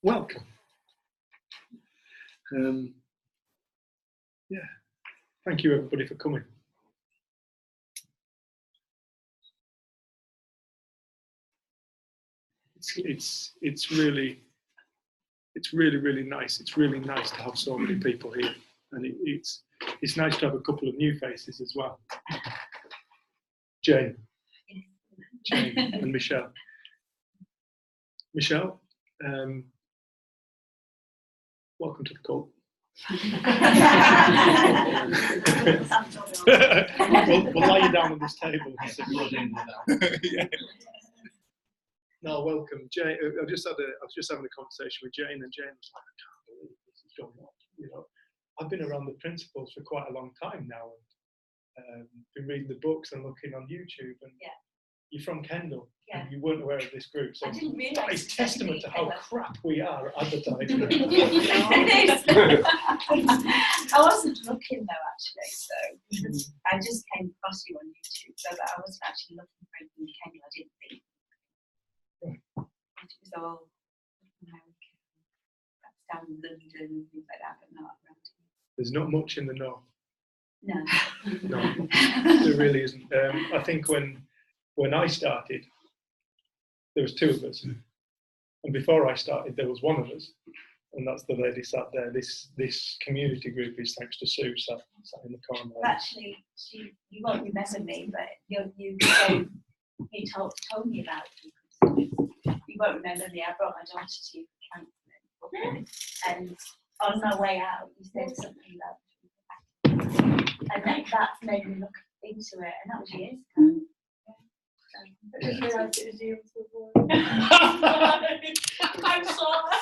welcome. Yeah, thank you everybody for coming. It's really nice. It's really nice to have so many people here, and it's nice to have a couple of new faces as well. Jane and Michelle. Michelle, welcome to the cult. we'll lie you down on this table. Yeah. No, welcome, Jane. I was just having a conversation with Jane, and Jane was like, "I can't believe this is going on." You know, I've been around the principles for quite a long time now, and been reading the books and looking on YouTube. And you're from Kendal, and you weren't aware of this group, so that is testament to how crap we are at advertising. It is. I wasn't looking though, actually, so I just came across you on YouTube, so that I wasn't actually looking for anything in Kendal. I didn't think. It was all American, down in London and things like that, but not around here. There's not much in the north. No. No, there really isn't. I think when I started, there was two of us, and before I started, there was one of us, and that's the lady sat there. This community group is thanks to Sue, sat in the corner. Well, actually, you won't remember me, but you told me about it. You won't remember me. I brought my daughter to you for counselling, and on my way out, you said something about it, and that made me look into it, and that was years ago. I didn't realise it was you before. I'm sorry.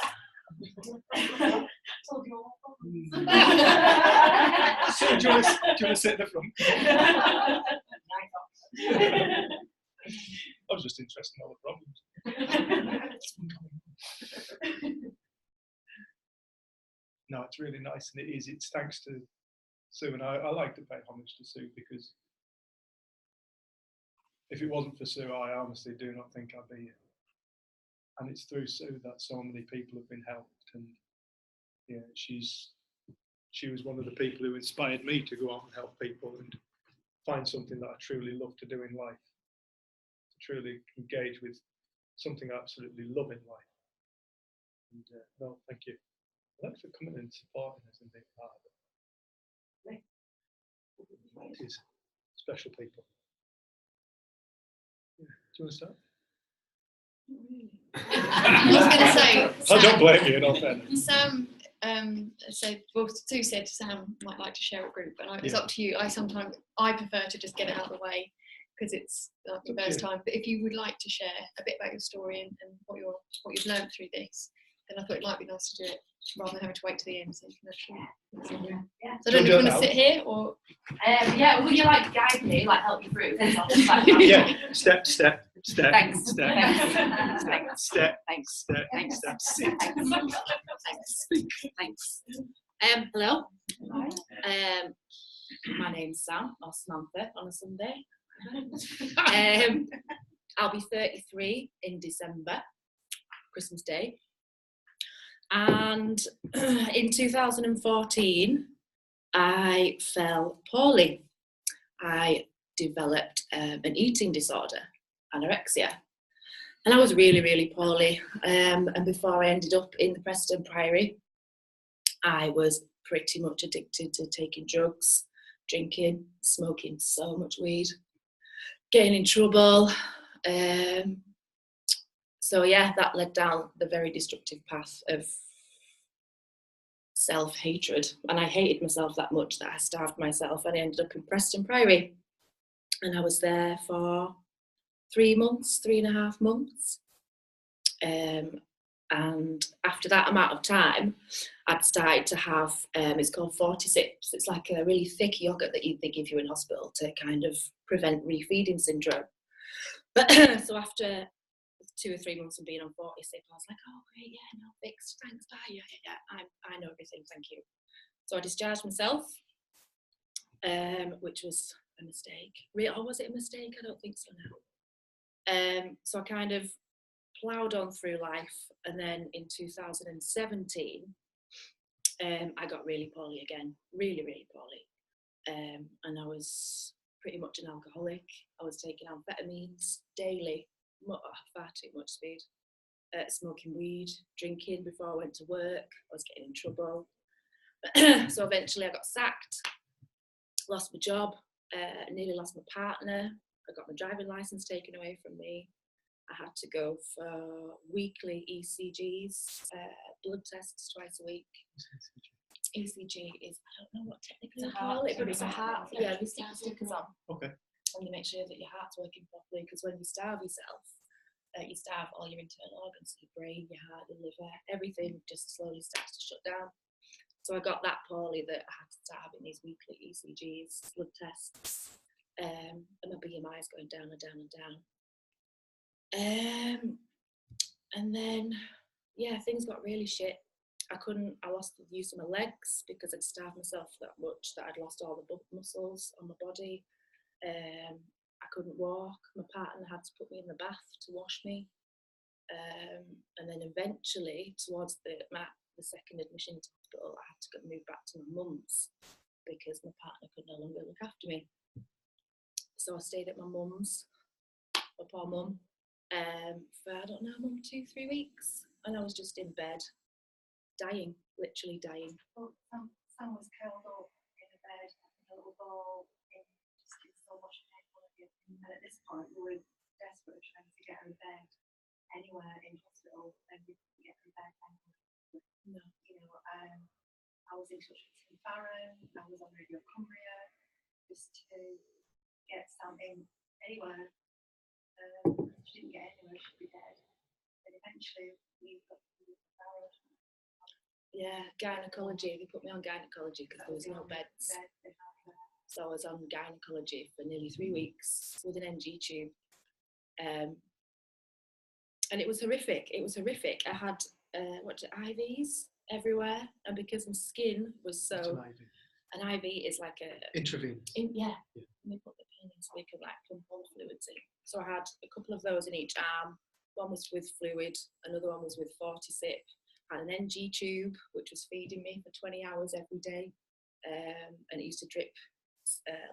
Told you all problems. So do you want to sit at the front? I was just interested in all the problems. No, it's really nice, and it's thanks to Sue, and I like to pay homage to Sue, because if it wasn't for Sue, I honestly do not think I'd be here. And it's through Sue that so many people have been helped, and yeah, she was one of the people who inspired me to go out and help people and find something that I truly love to do in life, to truly engage with something I absolutely love in life. And no, thank you. Thanks for coming and supporting us and being part of it. It is special people. Yeah. Do you want to start? I was going to say, I don't blame you, in all fairness. Sam said, well, Sue said Sam might like to share a group, and it's up to you. I prefer to just get it out of the way, because it's like the first time. But if you would like to share a bit about your story and what you've learned through this, then I thought it might be nice to do it rather than having to wait to the end, so you can actually. Yeah. So I don't know if you want to sit here or. Would you like to guide me, like help you through? Yeah, step. Thanks. Step. Thanks. Step. Thanks. Step. Thanks. Step. Sit. Thanks. Hello. Hi. My name's Sam, or Samantha on a Sunday. I'll be 33 in December, Christmas Day. And in 2014, I fell poorly. I developed an eating disorder, anorexia. And I was really, really poorly. And before I ended up in the Preston Priory, I was pretty much addicted to taking drugs, drinking, smoking so much weed, getting in trouble. So yeah, that led down the very destructive path of self-hatred. And I hated myself that much that I starved myself, and I ended up in Preston Priory. And I was there for 3.5 months. And after that amount of time, I'd started to have, it's called 40 sips. It's like a really thick yogurt that they give you in hospital to kind of prevent refeeding syndrome. But so after 2 or 3 months of being on 40 sips, I was like, oh great, yeah, no, fixed, thanks, bye, yeah, I know everything, thank you. So I discharged myself, which was a mistake. Or was it a mistake? I don't think so now. So I kind of ploughed on through life, and then in 2017, I got really poorly again, really, really poorly. And I was pretty much an alcoholic. I was taking amphetamines daily, far too much speed. Smoking weed, drinking before I went to work. I was getting in trouble. So eventually I got sacked, lost my job, nearly lost my partner. I got my driving license taken away from me. I had to go for weekly ECGs, blood tests twice a week. ECG is, I don't know what technically It's a they call heart it, but it's a heart. monitor. Yeah, they stick stickers on. Okay. And you make sure that your heart's working properly, because when you starve yourself, you starve all your internal organs, your brain, your heart, your liver, everything just slowly starts to shut down. So I got that poorly that I had to start having these weekly ECGs, blood tests, and my BMI is going down and down and down. And then, yeah, things got really shit. I lost the use of my legs because I'd starved myself that much that I'd lost all the muscles on my body. I couldn't walk. My partner had to put me in the bath to wash me. And then eventually, towards the second admission to hospital, I had to get moved back to my mum's because my partner could no longer look after me. So I stayed at my mum's, my poor mum, for, I don't know, 2-3 weeks. And I was just in bed, dying, literally dying. Well, Sam was curled up in a bed, in a little ball, in so much pain. And at this point, we were desperate trying to get her in bed anywhere in hospital, and we couldn't get her in bed anywhere. No. You know, I was in touch with Tim Farron, I was on Radio Cumbria, just to get Sam in anywhere. She didn't get anywhere, she'd be dead. And eventually, we got to Farron. Yeah, gynecology. They put me on gynecology because there was no beds. So I was on gynecology for nearly 3 weeks with an NG tube. And it was horrific. It was horrific. I had IVs everywhere, and because my skin was so, an IV is like a Intravenous. yeah. They put the pin in so they could like pump all the fluids in. So I had a couple of those in each arm. One was with fluid, another one was with Fortisip. I had an NG tube which was feeding me for 20 hours every day, and it used to drip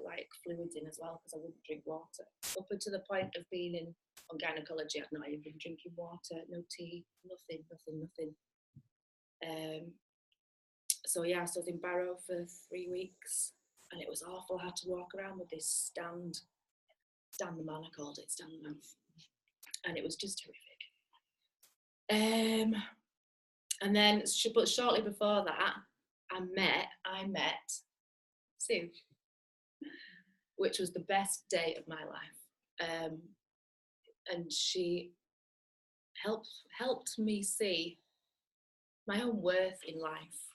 like fluids in as well because I wouldn't drink water. Up until the point of being on gynecology, I'd not even been drinking water, no tea, nothing. So yeah, so I was in Barrow for 3 weeks, and it was awful. I had to walk around with this stand the man, I called it, stand the man, and it was just horrific. And then, but shortly before that, I met Sue, which was the best day of my life. And she helped me see my own worth in life.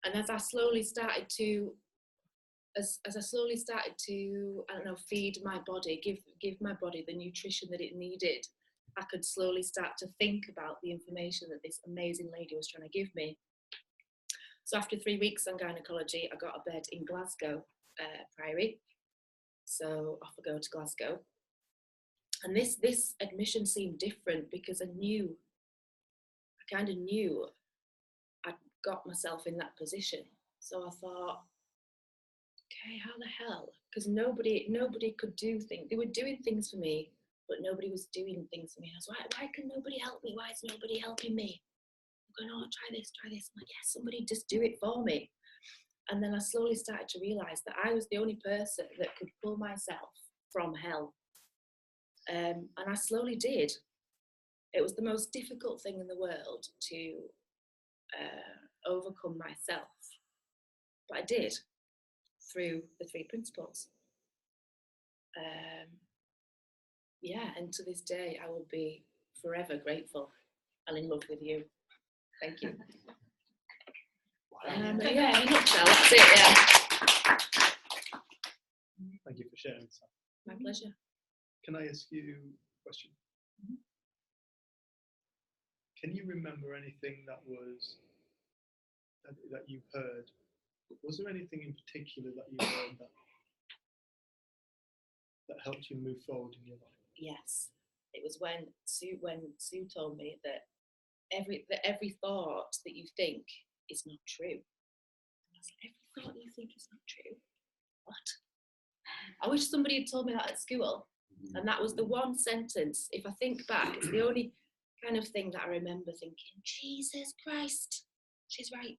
And as I slowly started to, I don't know, feed my body, give my body the nutrition that it needed, I could slowly start to think about the information that this amazing lady was trying to give me. So after 3 weeks on gynecology, I got a bed in Glasgow Priory. So off I go to Glasgow. And this admission seemed different because I kind of knew I'd got myself in that position. So I thought, okay, how the hell? Because nobody could do things. They were doing things for me, but nobody was doing things for me. I was like, why can nobody help me? Why is nobody helping me? I'm going, oh, try this. I'm like, yes, somebody just do it for me. And then I slowly started to realise that I was the only person that could pull myself from hell. And I slowly did. It was the most difficult thing in the world to overcome myself. But I did, through the 3 principles. Yeah, and to this day, I will be forever grateful and in love with you. Thank you. Yeah, in a nutshell, that's it, yeah. Thank you for sharing that. My pleasure. Can I ask you a question? Mm-hmm. Can you remember anything that you heard? Was there anything in particular that you heard that helped you move forward in your life? Yes. It was when Sue told me that every thought that you think is not true. And I was like, every thought you think is not true? What? I wish somebody had told me that at school. And that was the one sentence, if I think back, it's the only kind of thing that I remember thinking, Jesus Christ, she's right.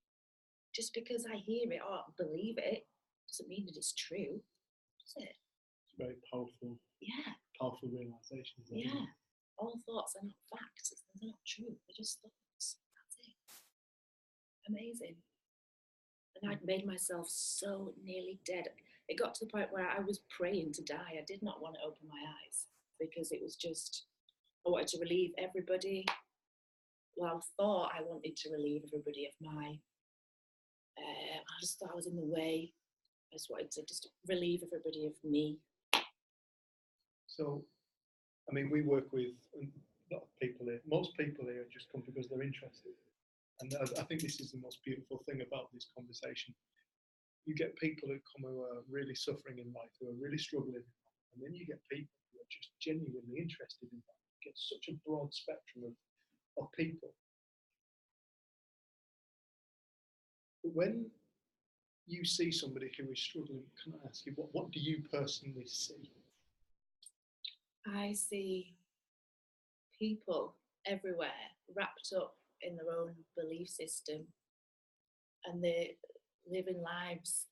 Just because I hear it or believe it doesn't mean that it's true, does it? It's very powerful. Yeah. Powerful realization. Yeah. All thoughts are not facts. They're not true. They're just thoughts. That's it. Amazing. And I'd made myself so nearly dead. It got to the point where I was praying to die. I did not want to open my eyes because it was just, I wanted to relieve everybody. Well, I thought I wanted to relieve everybody of my, I just thought I was in the way. I just wanted to just relieve everybody of me. So, I mean, we work with a lot of people here. Most people here just come because they're interested. And I think this is the most beautiful thing about this conversation. You get people who come who are really suffering in life, who are really struggling, and then you get people who are just genuinely interested in life. You get such a broad spectrum of people. But when you see somebody who is struggling, can I ask you, what do you personally see? I see people everywhere wrapped up in their own belief system, and they're living lives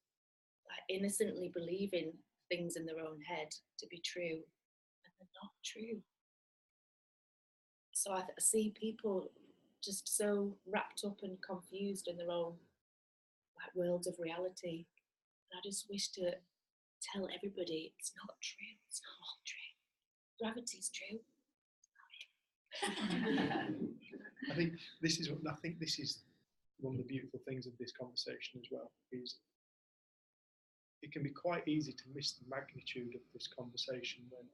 like innocently believing things in their own head to be true, and they're not true. So I see people just so wrapped up and confused in their own like worlds of reality, and I just wish to tell everybody it's not true. It's not all true. Gravity's true. I think this is one of the beautiful things of this conversation as well, is it can be quite easy to miss the magnitude of this conversation when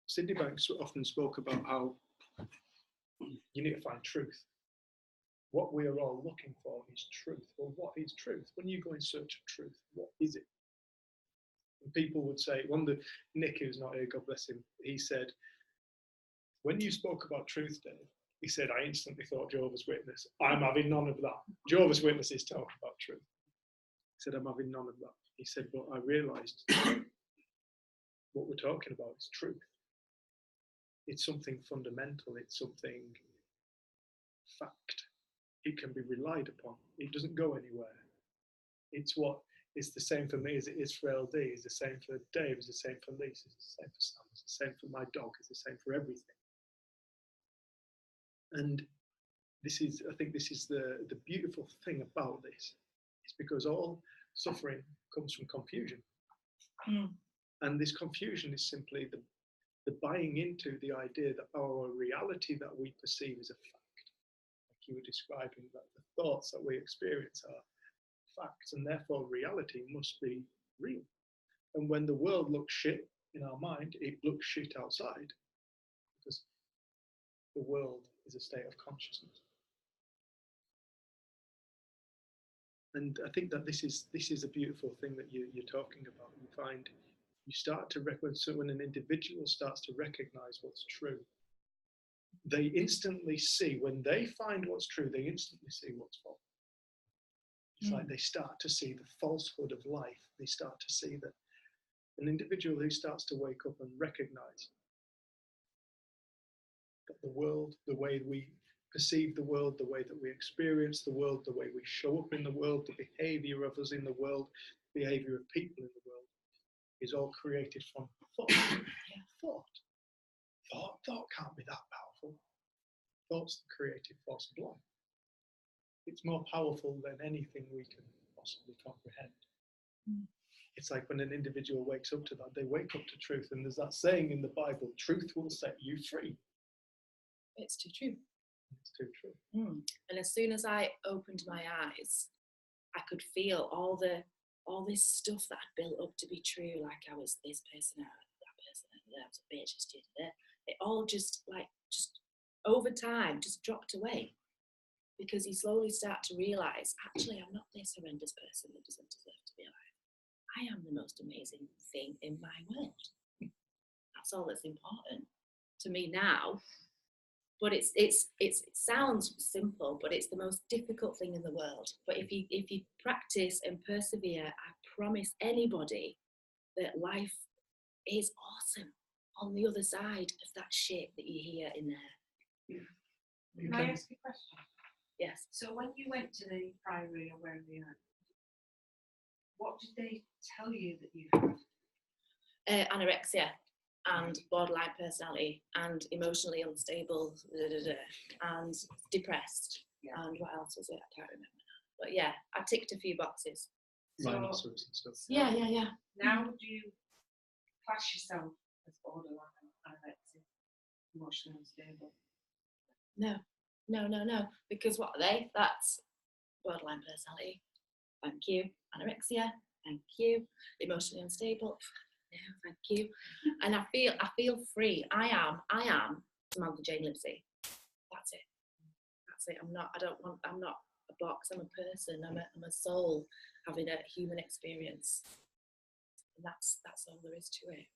Sydney Banks often spoke about how you need to find truth. What we are all looking for is truth. Well, what is truth? When you go in search of truth, what is it? And people would say, Nick, who's not here, God bless him, he said, when you spoke about truth, Dave, he said, I instantly thought Jehovah's Witness. I'm having none of that. Jehovah's Witnesses talk about truth. He said, I'm having none of that. He said, but I realised what we're talking about is truth. It's something fundamental. It's something fact. It can be relied upon. It doesn't go anywhere. It's the same for me as it is for LD. It's the same for Dave. It's the same for Lisa. It's the same for Sam. It's the same for my dog. It's the same for everything. And I think this is the beautiful thing about this. It's because all suffering comes from confusion. And this confusion is simply the buying into the idea that our reality that we perceive is a fact. Like you were describing, that the thoughts that we experience are facts, and therefore reality must be real. And when the world looks shit in our mind, it looks shit outside, because the world is a state of consciousness. And I think that this is a beautiful thing that you're talking about. You find you start to when an individual starts to recognize what's true, they instantly see, when they find what's true, they instantly see what's false. It's like they start to see the falsehood of life. They start to see that an individual who starts to wake up and recognize that the world, the way we perceive the world, the way that we experience the world, the way we show up in the world, the behavior of us in the world, the behavior of people in the world, is all created from thought. Thought can't be that powerful. Thought's the creative force of life. It's more powerful than anything we can possibly comprehend. It's like when an individual wakes up to that, they wake up to truth. And there's that saying in the Bible, truth will set you free. It's too true. It's too true. And as soon as I opened my eyes, I could feel all this stuff that I'd built up to be true, like I was this person, that person, I was a bitch, it all just over time just dropped away, because you slowly start to realise, actually, I'm not this horrendous person that doesn't deserve to be alive. I am the most amazing thing in my world. That's all that's important to me now. But it sounds simple, but it's the most difficult thing in the world. But if you practice and persevere, I promise anybody that life is awesome on the other side of that shit that you hear in there. You Can I can- ask you a question? Yes. So when you went to the Priory or wherever you are, what did they tell you that you had? Anorexia and borderline personality and emotionally unstable and depressed. Yeah. And what else was it? I can't remember now. But yeah, I ticked a few boxes. rhinoceros and stuff. Yeah. Now do you class yourself as borderline anorexia, emotionally unstable? No. Because what are they? That's borderline personality. Thank you. Anorexia. Thank you. Emotionally unstable. No, thank you. And I feel free. I am Samantha Jane Lipsey. That's it. I'm not a box. I'm a person. I'm a soul having a human experience. And that's all there is to it.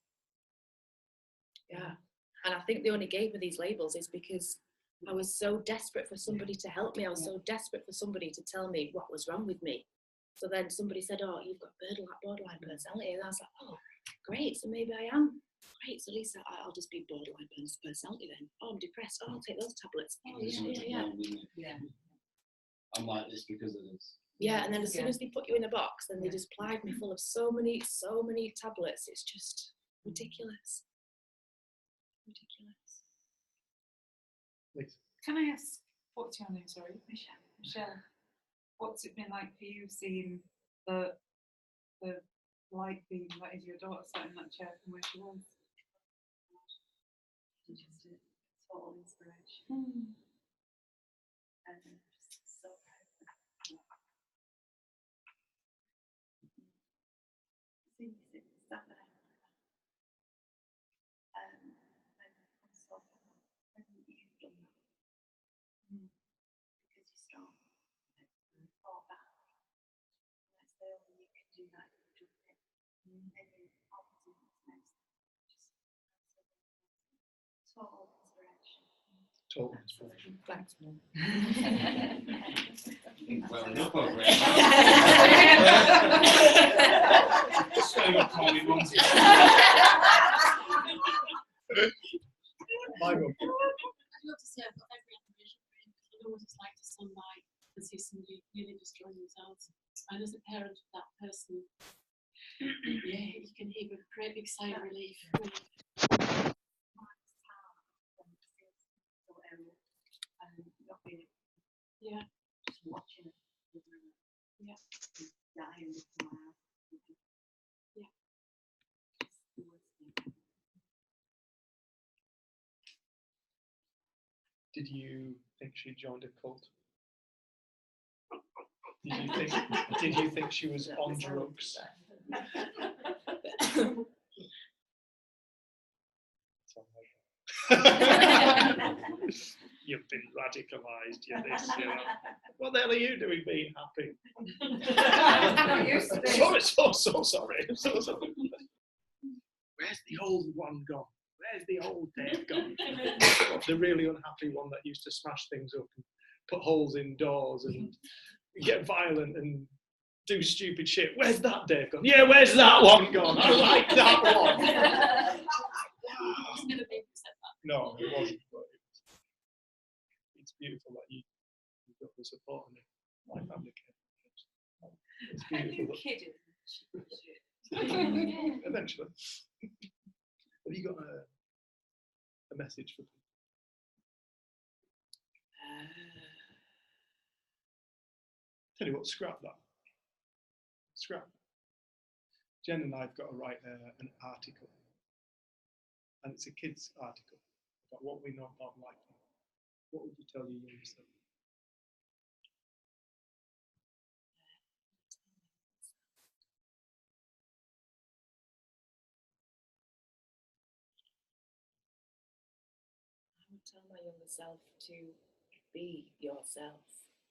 Yeah. And I think they only gave me these labels is because I was so desperate for somebody to help me. I was so desperate for somebody to tell me what was wrong with me. So then somebody said, oh, you've got borderline personality. And I was like, oh, great. So maybe I am. Great. So at least I'll just be borderline personality then. Oh, I'm depressed. Oh, I'll take those tablets. Oh, yeah. Yeah. I'm like this because of this. Yeah, and then as soon as they put you in a box, then they just plied me full of so many tablets. It's just ridiculous. Please. Can I ask, what's your name? Sorry, Michelle. What's it been like for you seeing the light beam that is your daughter sat in that chair from where she was? Just a total inspiration. And just so See, it's sat there. And I'm so happy that you've done that. Because you start far back. That's the only you can do that. You do it. And then obviously it's nice. Just total inspiration. Total inspiration. Thanks, Mum. Well, enough of it. So you're probably wanting. My mum. I'd love to say I've got every admiration for him because I know what it's like to stand by and see somebody nearly destroying themselves. And as a parent of that person, yeah, you can heave a great big sigh of relief. Yeah. Just watching it. Yeah. Dying with smile. Yeah. It's the worst thing. Did you think she joined a cult? Did you think she was on drugs? You've been radicalised, you're this, you know. What the hell are you doing being happy? I'm not used to this. Sorry, so sorry. So sorry. Where's the old one gone? Where's the old Dave gone? The really unhappy one that used to smash things up and put holes in doors and get violent and do stupid shit. Where's that Dave gone? Yeah, where's that one gone? I like that one. It's never been said that. No, it wasn't. But it's beautiful that you've got the support and my family came. It's Are you beautiful. kidding? Eventually. Have you got a message for people? Tell you what, scrap that. Scrap. Jen and I've got to write an article, and it's a kids' article about what we know about life. What would you tell your younger self? I would tell my younger self to be yourself,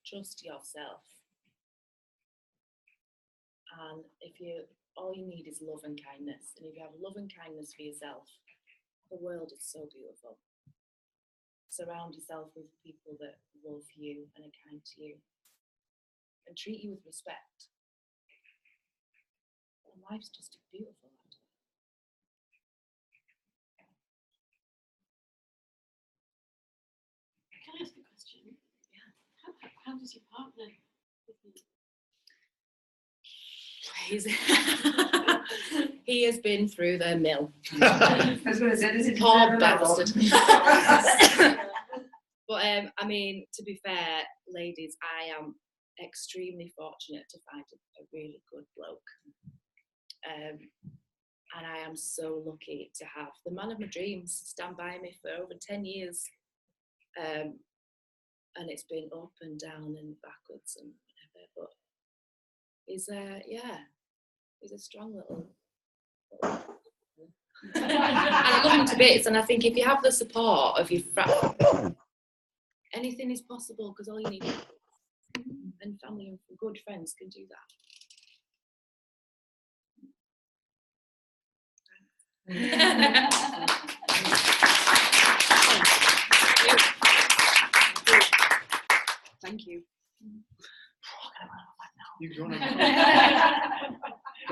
trust yourself. And if all you need is love and kindness, and if you have love and kindness for yourself, The world is so beautiful. Surround yourself with people that love you and are kind to you and treat you with respect. And life's just beautiful. Can I ask a question? Yeah. How does your partner with you? He has been through the mill. I was going to say, this is Poor bastard. But I mean, to be fair, ladies, I am extremely fortunate to find a really good bloke. And I am so lucky to have the man of my dreams stand by me for over 10 years. And it's been up and down and backwards and whatever, but he's a strong little and I love him to bits, and I think if you have the support of your anything is possible, because all you need is and family and good friends can do that. Thank you. You go on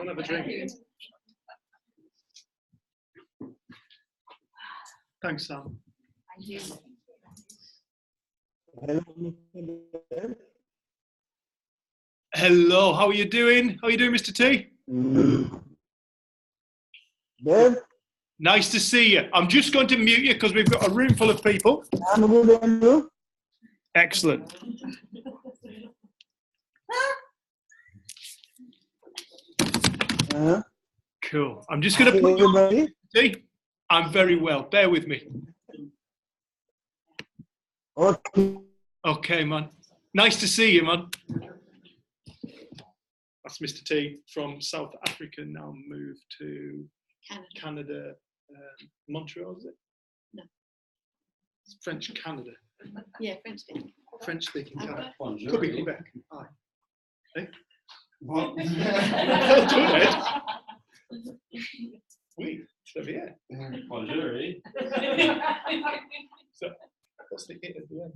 have a drink. Thanks, Sam. Thank you. Hello, how are you doing? How are you doing, Mr. T? Dave, Nice to see you. I'm just going to mute you because we've got a room full of people. I'm good, and you? Excellent. Cool. I'm just going to put you on, Everybody? T. I'm very well. Bear with me. Okay. Okay, man. Nice to see you, man. That's Mr. T from South Africa, now moved to Canada, Montreal, is it? No. It's French Canada. Yeah, French speaking. French speaking Canada. Bonjour. Could be Quebec. Aye. Eh? What? Well done, Ed. Oui, très bien. Bonjour, eh? So, what's the it at the end?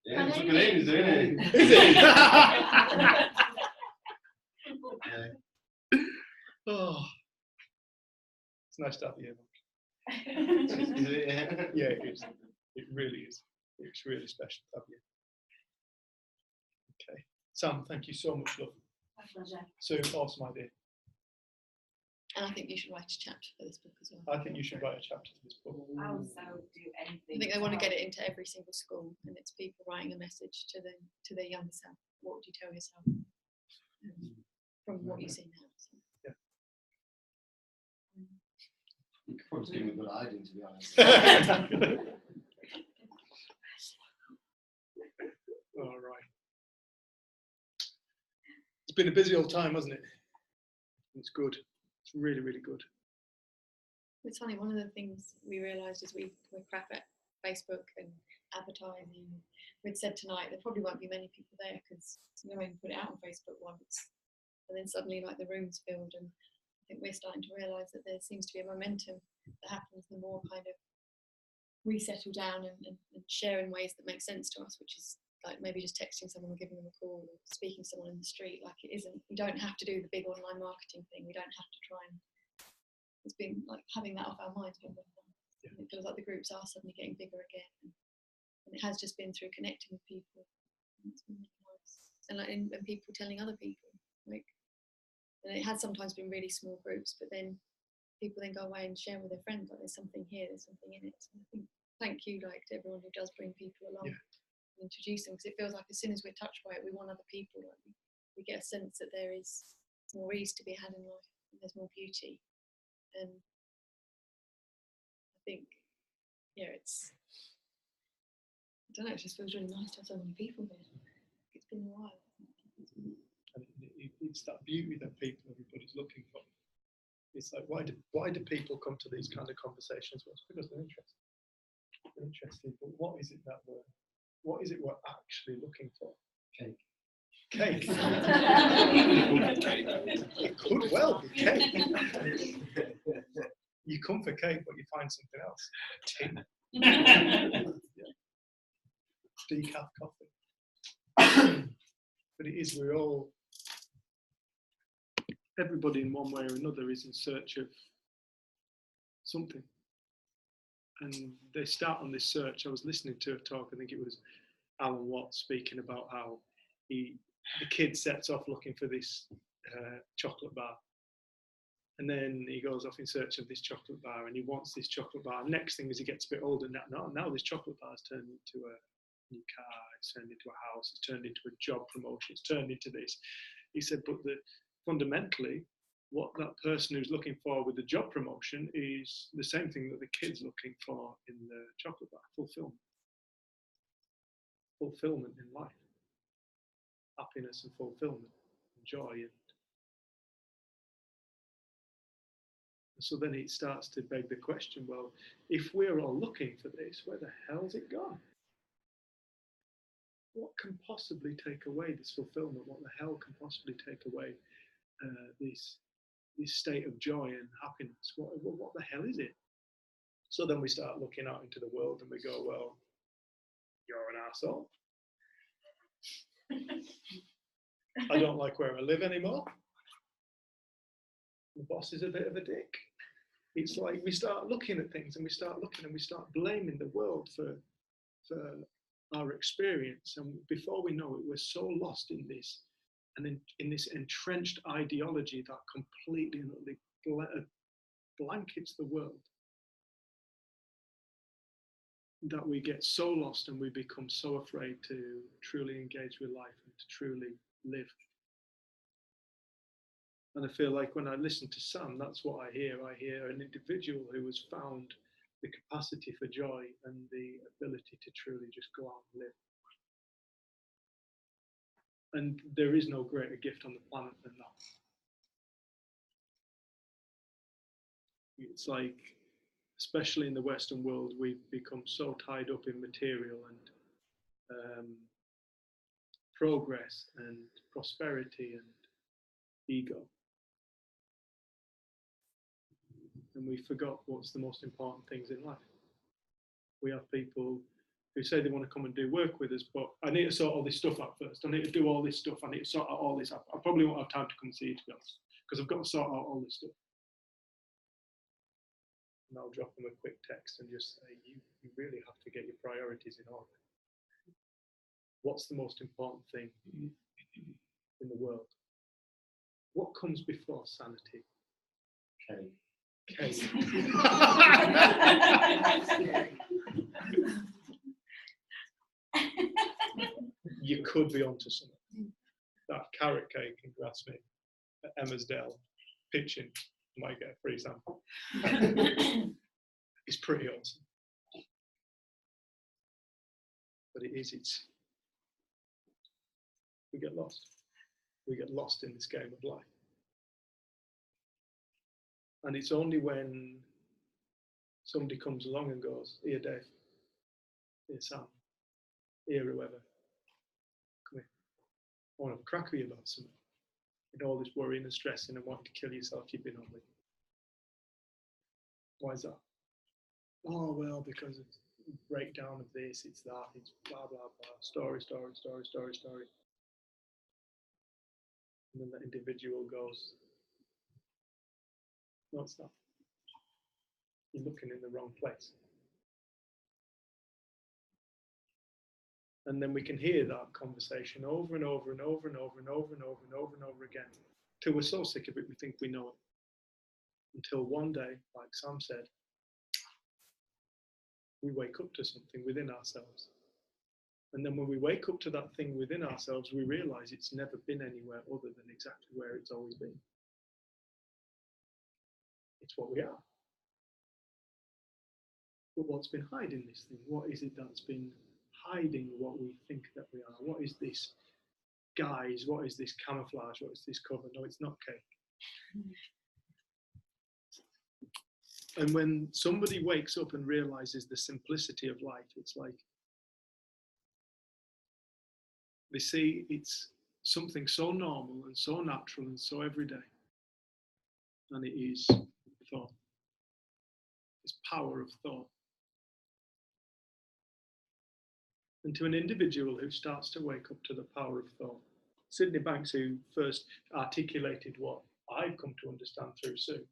Yeah, it's looking at isn't it? Is it? Yeah. Oh, it's nice to have you here, man. Is it? Yeah. Yeah, it is. It really is. It's really special to have you. Okay. Sam, thank you so much, love. My pleasure. So awesome idea. And I think you should write a chapter for this book as well. I think you should write a chapter to this book. I also do anything. I think they want to get it into every single school, and it's people writing a message to their younger self. What would you tell yourself from what you see now? So. You could probably give me a good idea, to be honest. All right. It's been a busy old time, hasn't it? It's good. It's really, really good. It's funny, one of the things we realised is we're crap at Facebook and advertising. We'd said tonight there probably won't be many people there because no one put it out on Facebook once. And then suddenly like the room's filled, and I think we're starting to realise that there seems to be a momentum that happens the more kind of we settle down and share in ways that make sense to us, which is like maybe just texting someone or giving them a call or speaking to someone in the street. Like it isn't, we don't have to do the big online marketing thing. We don't have to try and, it's been like having that off our minds. Been really nice. Yeah. It feels like the groups are suddenly getting bigger again. And it has just been through connecting with people. And it's been really nice. And like, and people telling other people, like, and it has sometimes been really small groups, but then people then go away and share with their friends, like there's something here, there's something in it. So I think, thank you like to everyone who does bring people along. Yeah. And introduce them, because it feels like as soon as we're touched by it, we want other people. Like we get a sense that there is more ease to be had in life, and there's more beauty. And I think, yeah, it's, I don't know, it just feels really nice to have so many people here. It's been a while. And it's that beauty that everybody's looking for. It's like, why do people come to these kind of conversations? Well, it's because they're interested. They're interested, but what is it we're actually looking for? Cake. Cake. It could well be cake. You come for cake, but you find something else. Tin. Decaf coffee. But it is, we're all, everybody in one way or another is in search of something. And they start on this search. I was listening to a talk, I think it was Alan Watts speaking about how the kid sets off looking for this chocolate bar. And then he goes off in search of this chocolate bar and he wants this chocolate bar. Next thing is he gets a bit older, now this chocolate bar has turned into a new car, it's turned into a house, it's turned into a job promotion, it's turned into this. He said, but fundamentally, what that person who's looking for with the job promotion is the same thing that the kid's looking for in the chocolate bar, fulfillment. Fulfillment in life. Happiness and fulfillment and joy. And so then it starts to beg the question, well, if we're all looking for this, where the hell's it gone? What can possibly take away this fulfillment? What the hell can possibly take away this state of joy and happiness? What the hell is it? So then we start looking out into the world and we go, well, you're an arsehole. I don't like where I live anymore. The boss is a bit of a dick. It's like we start looking at things and we start blaming the world for our experience. And before we know it, we're so lost in this, and in this entrenched ideology that completely and utterly blankets the world, that we get so lost and we become so afraid to truly engage with life and to truly live. And I feel like when I listen to Sam, that's what I hear. I hear an individual who has found the capacity for joy and the ability to truly just go out and live. And there is no greater gift on the planet than that. It's like, especially in the Western world, we've become so tied up in material and progress and prosperity and ego. And we forgot what's the most important things in life. We have people who say they want to come and do work with us, but I need to sort all this stuff out first. I need to do all this stuff. I need to sort out all this. I probably won't have time to come and see you, to be honest, because I've got to sort out all this stuff. And I'll drop them a quick text and just say, you really have to get your priorities in order. What's the most important thing in the world? What comes before sanity? Cake. Cake. You could be onto something. That carrot cake in Grasmere at Emmersdale pitching, might get a free sample. It's pretty awesome. But we get lost. We get lost in this game of life. And it's only when somebody comes along and goes, here Dave, here Sam, here whoever, come here. I want to have a crack with you about something. And all this worrying and stressing and wanting to kill yourself you've been on with. Why is that? Oh, well, because it's a breakdown of this, it's that, it's blah, blah, blah. Story. And then that individual goes, no, it's not. You're looking in the wrong place. And then we can hear that conversation over and over and over and over and over and over and over and over again, till we're so sick of it we think we know it. Until one day, like Sam said, we wake up to something within ourselves. And then when we wake up to that thing within ourselves, we realize it's never been anywhere other than exactly where it's always been. It's what we are. But what's been hiding this thing? What is it that's been hiding what we think that we are? What is this guise? What is this camouflage? What is this cover? No, it's not cake. And when somebody wakes up and realizes the simplicity of life, it's like they see it's something so normal and so natural and so everyday. And it is thought. power of thought. And to an individual who starts to wake up to the power of thought, Sydney Banks, who first articulated what I've come to understand through Sue,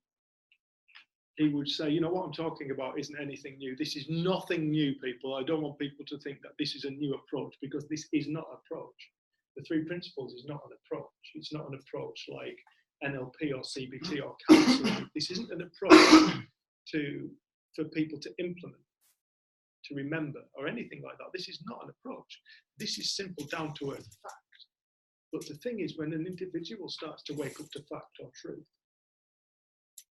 he would say, you know, what I'm talking about isn't anything new. This is nothing new, people. I don't want people to think that this is a new approach, because this is not an approach. The three principles is not an approach. It's not an approach like NLP or CBT or counseling. This isn't an approach for people to implement, to remember, or anything like that. This is not an approach. This is simple, down to earth fact. But the thing is, when an individual starts to wake up to fact or truth,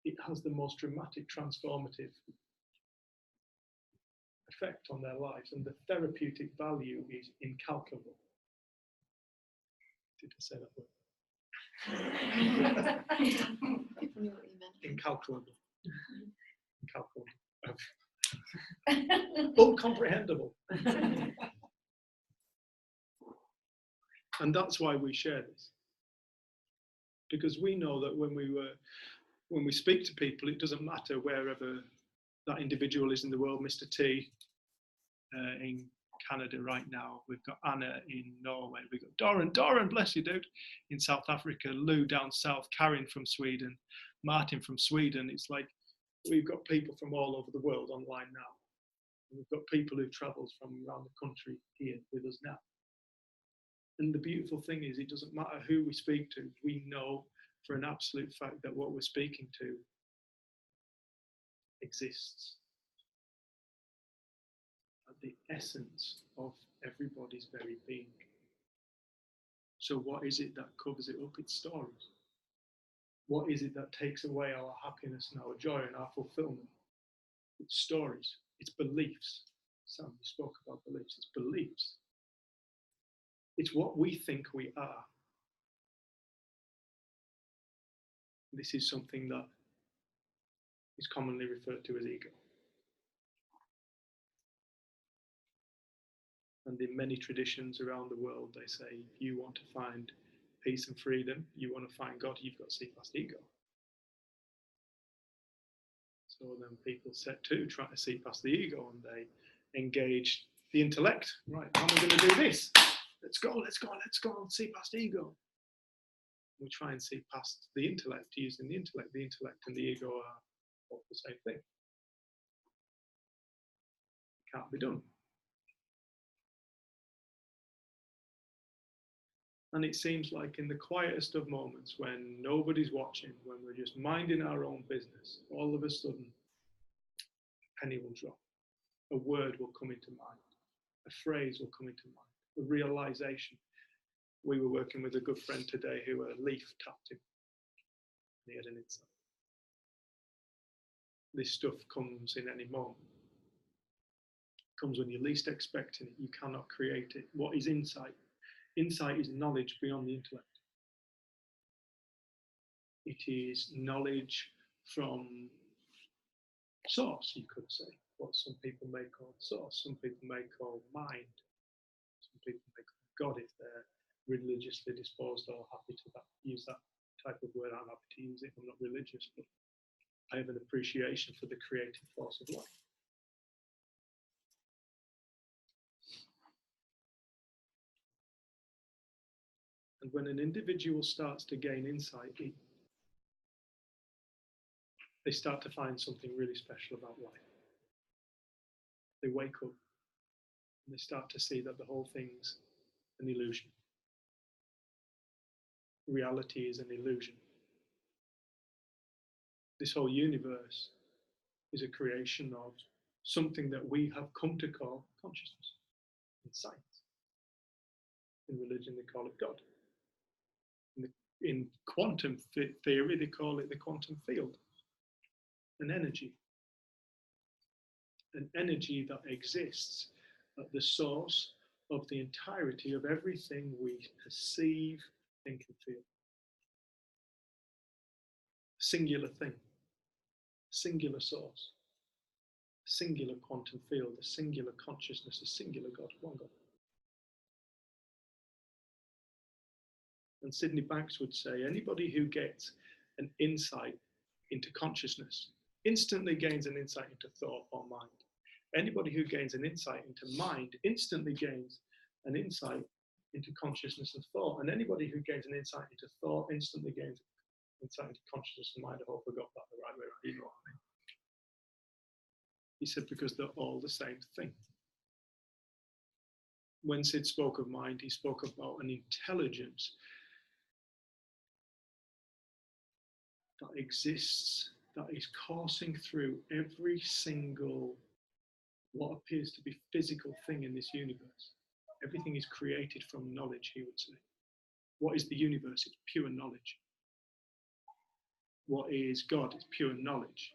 it has the most dramatic, transformative effect on their lives, and the therapeutic value is incalculable. Did I say that word? People knew what you meant. Incalculable. Incalculable. Uncomprehendable. And that's why we share this. Because we know that when we speak to people, it doesn't matter wherever that individual is in the world. Mr. T in Canada right now. We've got Anna in Norway. We've got Doran, bless you, dude, in South Africa. Lou down south. Karin from Sweden. Martin from Sweden. It's like we've got people from all over the world online now. And we've got people who've travelled from around the country here with us now. And the beautiful thing is, it doesn't matter who we speak to. We know for an absolute fact that what we're speaking to exists at the essence of everybody's very being. So what is it that covers it up? It's stories. What is it that takes away our happiness and our joy and our fulfillment? It's stories. It's beliefs. Sam, you spoke about beliefs. It's beliefs. It's what we think we are. This is something that is commonly referred to as ego. And in many traditions around the world, they say, if you want to find peace and freedom, you want to find God, you've got to see past ego. So then people set to try to see past the ego, and they engage the intellect. Right, how am I going to do this? Let's go and see past ego. We try and see past the intellect, using the intellect. The intellect and the ego are all the same thing. It can't be done. And it seems like in the quietest of moments, when nobody's watching, when we're just minding our own business, all of a sudden, a penny will drop. A word will come into mind. A phrase will come into mind. A realization. We were working with a good friend today who a leaf tapped him. And he had an insight. This stuff comes in any moment. It comes when you're least expecting it. You cannot create it. What is insight? Insight is knowledge beyond the intellect. It is knowledge from source, you could say. What some people may call source, some people may call mind, some people may call God if they're religiously disposed or happy to use that type of word. I'm happy to use it. I'm not religious, but I have an appreciation for the creative force of life. And when an individual starts to gain insight, they start to find something really special about life. They wake up and they start to see that the whole thing's an illusion. Reality is an illusion. This whole universe is a creation of something that we have come to call consciousness. In science, in religion, they call it God. In quantum theory, they call it the quantum field, an energy that exists at the source of the entirety of everything we perceive, think, and feel. Singular thing, singular source, singular quantum field, a singular consciousness, a singular God, one God. And Sydney Banks would say, anybody who gets an insight into consciousness instantly gains an insight into thought or mind. Anybody who gains an insight into mind instantly gains an insight into consciousness and thought. And anybody who gains an insight into thought instantly gains insight into consciousness and mind. I hope I got that the right way around. You know what I mean? He said, because they're all the same thing. When Sid spoke of mind, he spoke about an intelligence that exists, that is coursing through every single what appears to be physical thing in this universe. Everything is created from knowledge, he would say. What is the universe? It's pure knowledge. What is God? It's pure knowledge.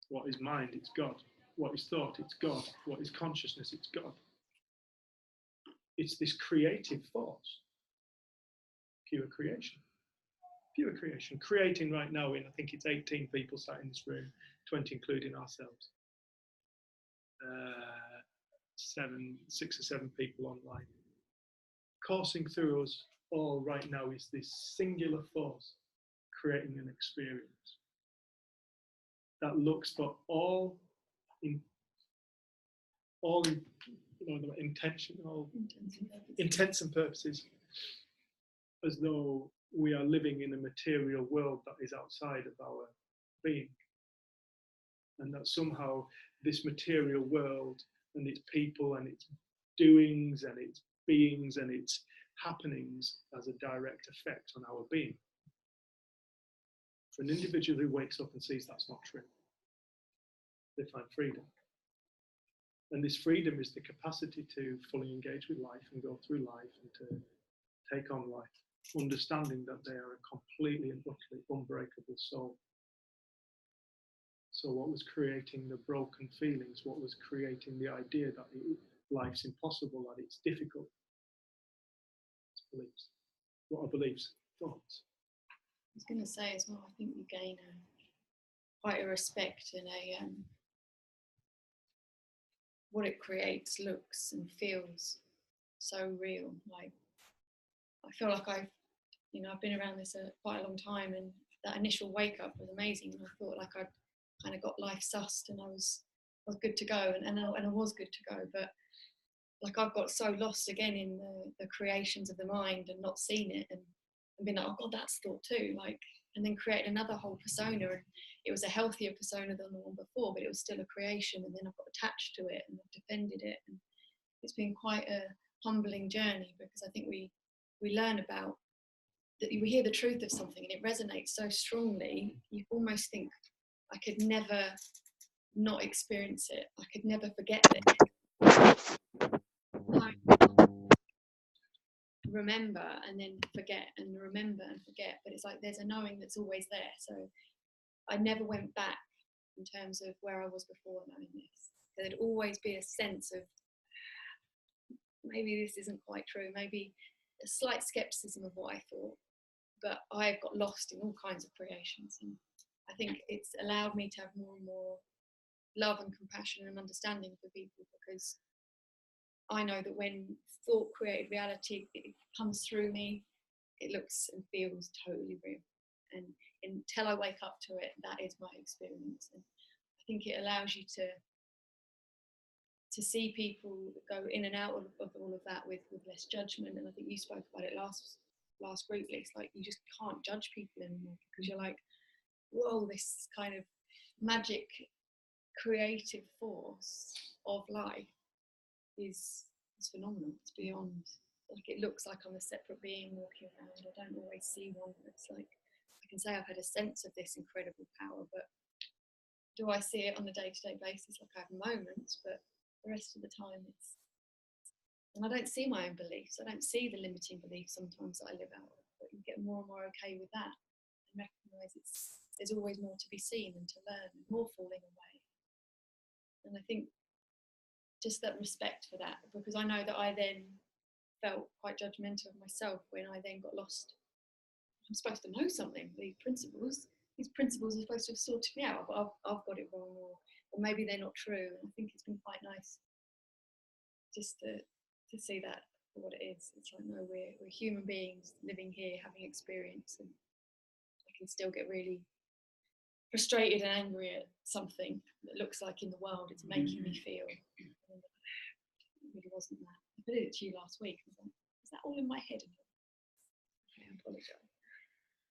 What is mind? It's God. What is thought? It's God. What is consciousness? It's God. It's this creative force. Pure creation. Pure creation. Creating right now in, I think it's 18 people sat in this room, 20 including ourselves. 6 or 7 people online. Coursing through us all right now is this singular force creating an experience that looks for all intentional intents and purposes as though we are living in a material world that is outside of our being, and that somehow this material world and its people and its doings and its beings and its happenings has a direct effect on our being. For an individual who wakes up and sees that's not true, they find freedom. And this freedom is the capacity to fully engage with life and go through life and to take on life, understanding that they are a completely and utterly unbreakable soul. So what was creating the broken feelings, what was creating the idea that life's impossible, that it's difficult? It's beliefs. What are beliefs? Thoughts. I was going to say as well, I think you gain quite a respect and what it creates looks and feels so real. Like, I feel like I've been around this quite a long time, and that initial wake up was amazing. And I thought like I'd kind of got life sussed and I was good to go, and I was good to go. But like I've got so lost again in the creations of the mind and not seen it, and been like, oh God, that's thought too. Like, and then create another whole persona, and it was a healthier persona than the one before, but it was still a creation. And then I got attached to it and I've defended it, and it's been quite a humbling journey, because I think we learn about that, we hear the truth of something and it resonates so strongly, you almost think, I could never not experience it. I could never forget it. Like, remember and then forget, and remember and forget. But it's like there's a knowing that's always there. So I never went back in terms of where I was before knowing this. There'd always be a sense of maybe this isn't quite true, maybe a slight skepticism of what I thought. But I've got lost in all kinds of creations, and I think it's allowed me to have more and more love and compassion and understanding for people, because I know that when thought created reality, it comes through me, it looks and feels totally real. And until I wake up to it, that is my experience. And I think it allows you to see people go in and out of all of that with less judgment. And I think you spoke about it last group. It's like you just can't judge people anymore, because you're like, whoa, this kind of magic creative force of life is phenomenal. It's beyond, like, it looks like I'm a separate being walking around. I don't always see one. It's like I can say I've had a sense of this incredible power, but do I see it on a day-to-day basis? Like, I have moments, but the rest of the time and I don't see my own beliefs. I don't see the limiting beliefs sometimes that I live out of, but you get more and more okay with that and recognise there's always more to be seen and to learn, and more falling away. And I think just that respect for that, because I know that I then felt quite judgmental of myself when I then got lost. I'm supposed to know something, these principles are supposed to have sorted me out, but I've got it wrong, or maybe they're not true. And I think it's been quite nice just to see that for what it is. It's like, no, we're human beings living here, having experience, and I can still get really frustrated and angry at something that looks like in the world it's making me feel. And it really wasn't that. I put it to you last week. I was like, is that all in my head? I apologise.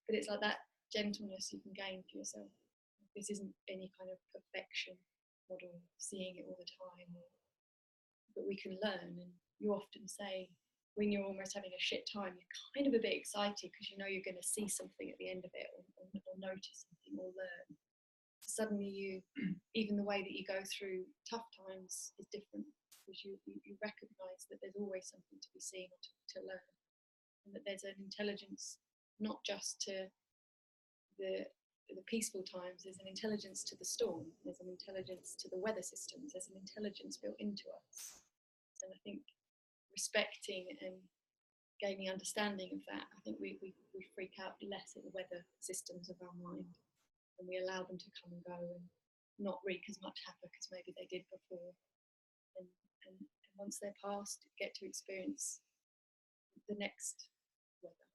But it's like that gentleness you can gain for yourself. This isn't any kind of perfection model, seeing it all the time. But we can learn. And you often say, when you're almost having a shit time, you're kind of a bit excited because you know you're going to see something at the end of it, or notice something, or learn. Suddenly even the way that you go through tough times is different, because you recognise that there's always something to be seen or to learn, and that there's an intelligence not just to the peaceful times, there's an intelligence to the storm, there's an intelligence to the weather systems, there's an intelligence built into us. And I think respecting and gaining understanding of that, I think we freak out less at the weather systems of our mind, and we allow them to come and go and not wreak as much havoc as maybe they did before. And once they're past, get to experience the next weather,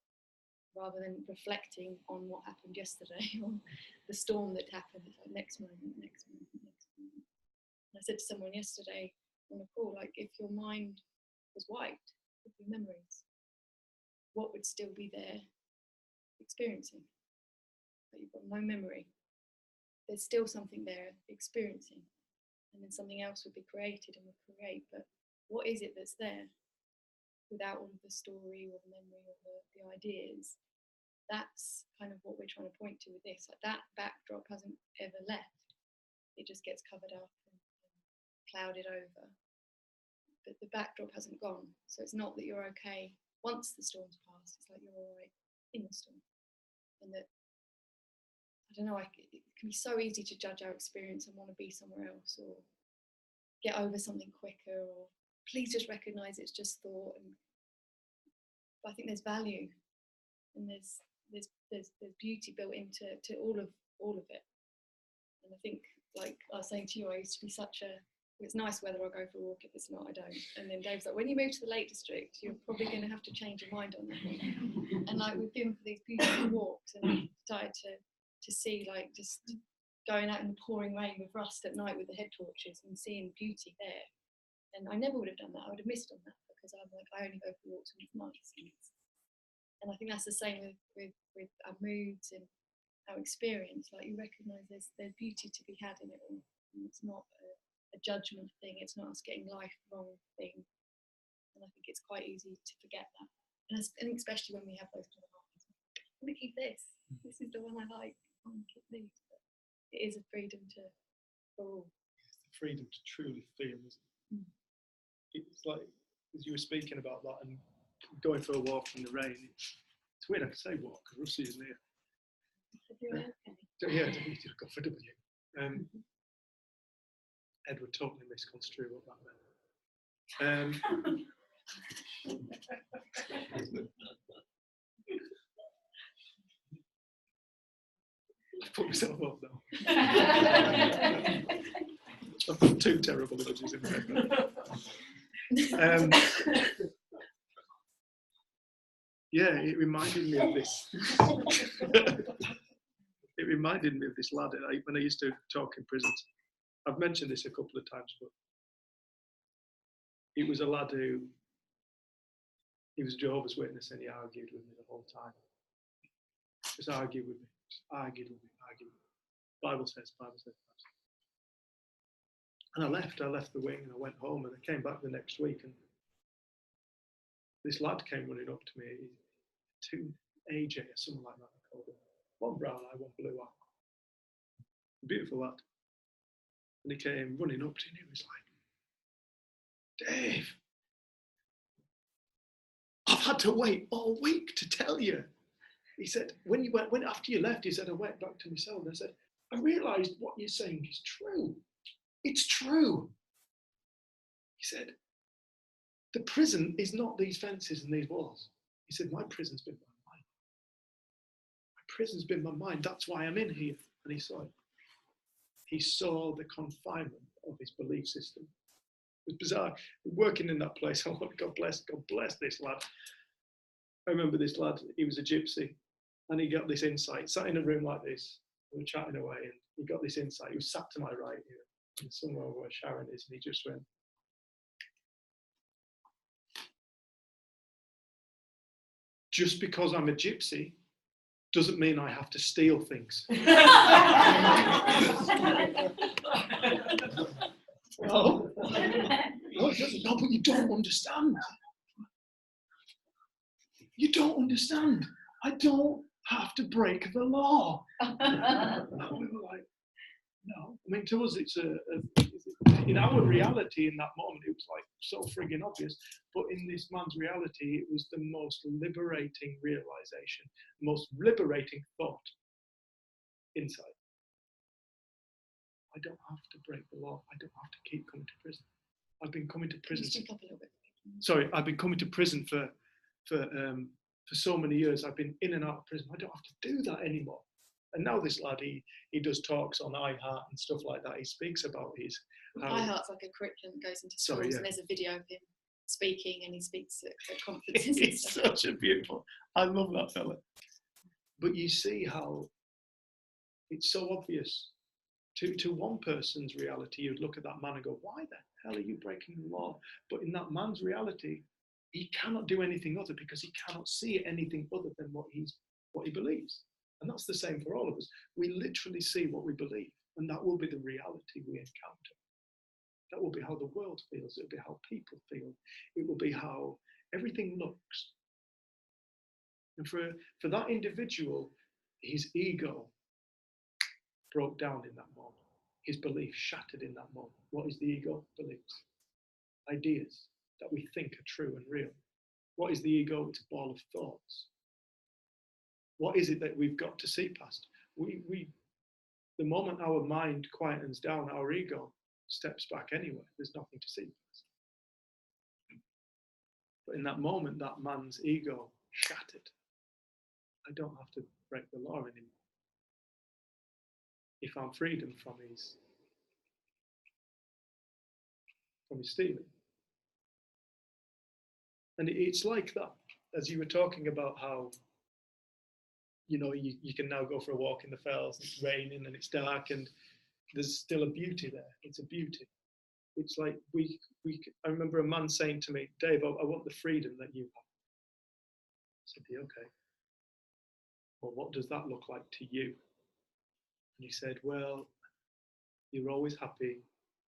rather than reflecting on what happened yesterday or the storm that happened. It's like next moment, next moment, next moment. And I said to someone yesterday on a call, like, if your mind was wiped with your memories, what would still be there experiencing? But you've got no memory. There's still something there experiencing, and then something else would be created and would create. But what is it that's there without all of the story or the memory or the ideas? That's kind of what we're trying to point to with this. Like, that backdrop hasn't ever left. It just gets covered up and clouded over. But the backdrop hasn't gone. So it's not that you're okay once the storm's passed. It's like you're all right in the storm. And that, I don't know, it can be so easy to judge our experience and want to be somewhere else, or get over something quicker, or please just recognise it's just thought. But I think there's value, and there's beauty built into all of it. And I think, like I was saying to you, I used to be such a, if it's nice weather, I'll go for a walk. If it's not, I don't. And then Dave's like, when you move to the Lake District, you're probably going to have to change your mind on that one. And like, we've been for these beautiful walks, and we started to see, like, just going out in the pouring rain with Rust at night with the head torches and seeing beauty there. And I never would have done that. I would have missed on that, because I'm like, I only go for walks when it's nice. And I think that's the same with our moods and our experience. Like, you recognise there's beauty to be had in it all. And it's not a judgment thing. It's not us getting life wrong thing. And I think it's quite easy to forget that. And I think especially when we have those kind of moments, I'm going to keep this. This is the one I like. I'm going to keep these. But it is a freedom for all. It's the freedom to truly feel, isn't it? It's like, as you were speaking about that and going for a walk in the rain, it's weird I can say walk because Russie isn't here. Yeah, I got for W. Edward totally misconstrued what that meant. I've put myself up now. I've got two terrible images in my head. Yeah, it reminded me of this. It reminded me of this lad when I used to talk in prisons. I've mentioned this a couple of times, but he was a lad who, he was a Jehovah's Witness, and he argued with me the whole time. Just argued with me, argued with me. Bible says. And I left the wing, and I went home, and I came back the next week, and this lad came running up to me, AJ or something like that, I called him. One brown eye, one blue eye. Beautiful lad. And he came running up to me, and he was like, Dave, I've had to wait all week to tell you. He said, when after you left, he said, I went back to myself, and I said, I realised what you're saying is true. It's true. He said, the prison is not these fences and these walls. He said, my prison's been my mind. My prison's been my mind. That's why I'm in here. And he saw it. He saw the confinement of his belief system. It was bizarre. Working in that place, I want God bless this lad. I remember this lad, he was a gypsy. And he got this insight, sat in a room like this, we were chatting away, and he got this insight. He was sat to my right here, and somewhere where Sharon is, and he just went, just because I'm a gypsy doesn't mean I have to steal things. No, it doesn't. No, but you don't understand. You don't understand. I don't have to break the law. And we were like, no. I mean, to us, it's in our reality in that moment, it was like so frigging obvious. But in this man's reality, it was the most liberating realization, most liberating thought inside. I don't have to break the law. I don't have to keep coming to prison. I've been coming to Can you prison. speak up a little bit? Sorry, I've been coming to prison for so many years. I've been in and out of prison. I don't have to do that anymore. And now this lad, he does talks on iHeart and stuff like that. He speaks about his. iHeart's like a curriculum that goes into schools, Sorry, yeah. and there's a video of him speaking, and he speaks at conferences. and It's stuff. such a beautiful. I love that fella. But you see how it's so obvious. To one person's reality, you'd look at that man and go, why the hell are you breaking the law? But in that man's reality, he cannot do anything other because he cannot see anything other than what he believes. And that's the same for all of us. We literally see what we believe, and that will be the reality we encounter. That will be how the world feels. It'll be how people feel. It will be how everything looks. And for that individual, his ego broke down in that moment. His belief shattered in that moment. What is the ego? Beliefs. Ideas that we think are true and real. What is the ego? It's a ball of thoughts. What is it that we've got to see past? The moment our mind quietens down, our ego steps back anyway. There's nothing to see past. But in that moment, that man's ego shattered. I don't have to break the law anymore. He found freedom from his stealing. And it's like that, as you were talking about how, you know, you can now go for a walk in the fells, and it's raining and it's dark, and there's still a beauty there. It's a beauty. It's like I remember a man saying to me, Dave, I want the freedom that you have. I said, okay. Well, what does that look like to you? And he said, well, you're always happy,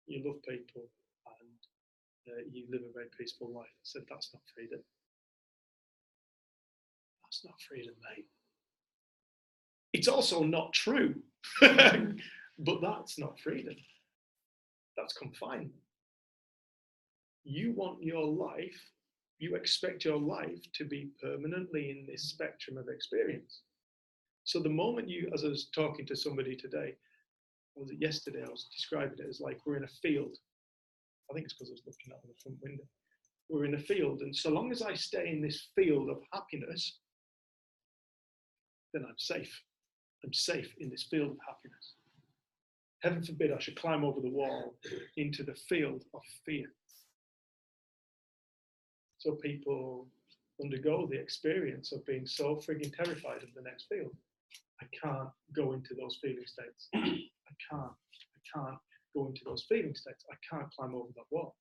you love people, and you live a very peaceful life. I said, that's not freedom. That's not freedom, mate. It's also not true, but that's not freedom. That's confinement. You want your life, you expect your life to be permanently in this spectrum of experience. So the moment as I was talking to somebody today, yesterday, I was describing it as like we're in a field. I think it's because I was looking out the front window. We're in a field, and so long as I stay in this field of happiness, then I'm safe. I'm safe in this field of happiness. Heaven forbid I should climb over the wall into the field of fear. So people undergo the experience of being so frigging terrified of the next field. I can't go into those feeling states. I can't go into those feeling states. I can't climb over that wall.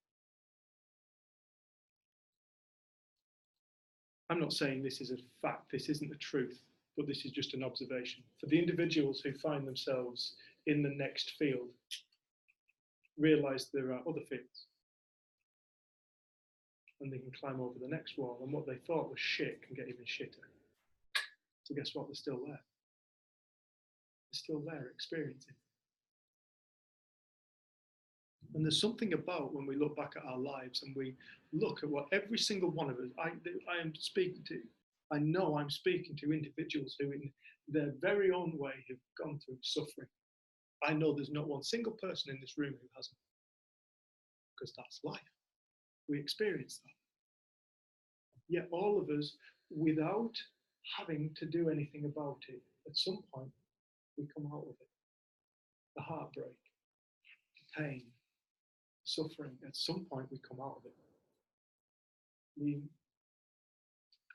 I'm not saying this is a fact, this isn't the truth, but this is just an observation. For the individuals who find themselves in the next field, realize there are other fields. And they can climb over the next wall, and what they thought was shit can get even shitter. So guess what? They're still there. They're still there experiencing. And there's something about when we look back at our lives and we look at what every single one of us, I am speaking to, I know I'm speaking to individuals who in their very own way have gone through suffering. I know there's not one single person in this room who hasn't. Because that's life. We experience that. Yet all of us, without having to do anything about it, at some point, we come out of it. The heartbreak, the pain, suffering, at some point we come out of it. We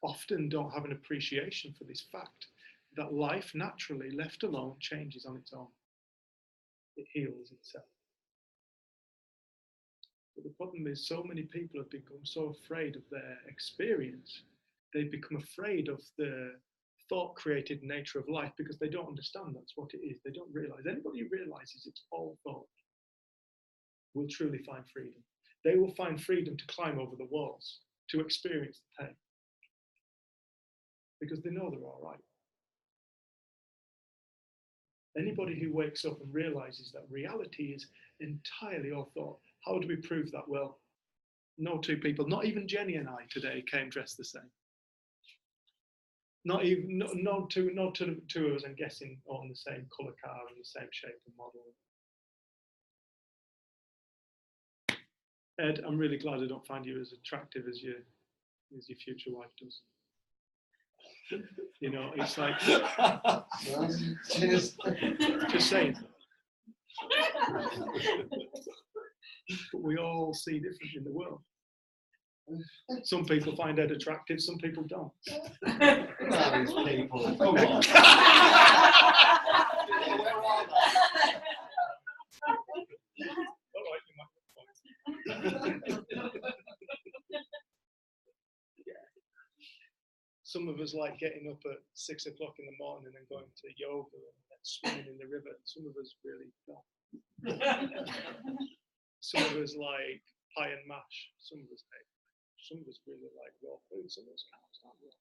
often don't have an appreciation for this fact that life naturally, left alone, changes on its own. It heals itself. But the problem is so many people have become so afraid of their experience. They become afraid of the thought-created nature of life because they don't understand that's what it is. They don't realize. Anybody who realizes it's all thought will truly find freedom. They will find freedom to climb over the walls, to experience the pain, because they know they're all right. Anybody who wakes up and realizes that reality is entirely all thought. How do we prove that? Well, no two people, not even Jenny and I today, came dressed the same. Not even, no two of us, I'm guessing, on the same colour car and the same shape and model. Ed, I'm really glad I don't find you as attractive as your future wife does. You know, it's like, just saying. But we all see different in the world. Some people find Ed attractive, some people don't. These people, come on. All right, you might have a point. Some of us like getting up at 6 o'clock in the morning and going to yoga and swimming in the river. Some of us really don't. Some of us like pie and mash. Some of us hate. Some of us really like raw food. Some of us can't stand raw.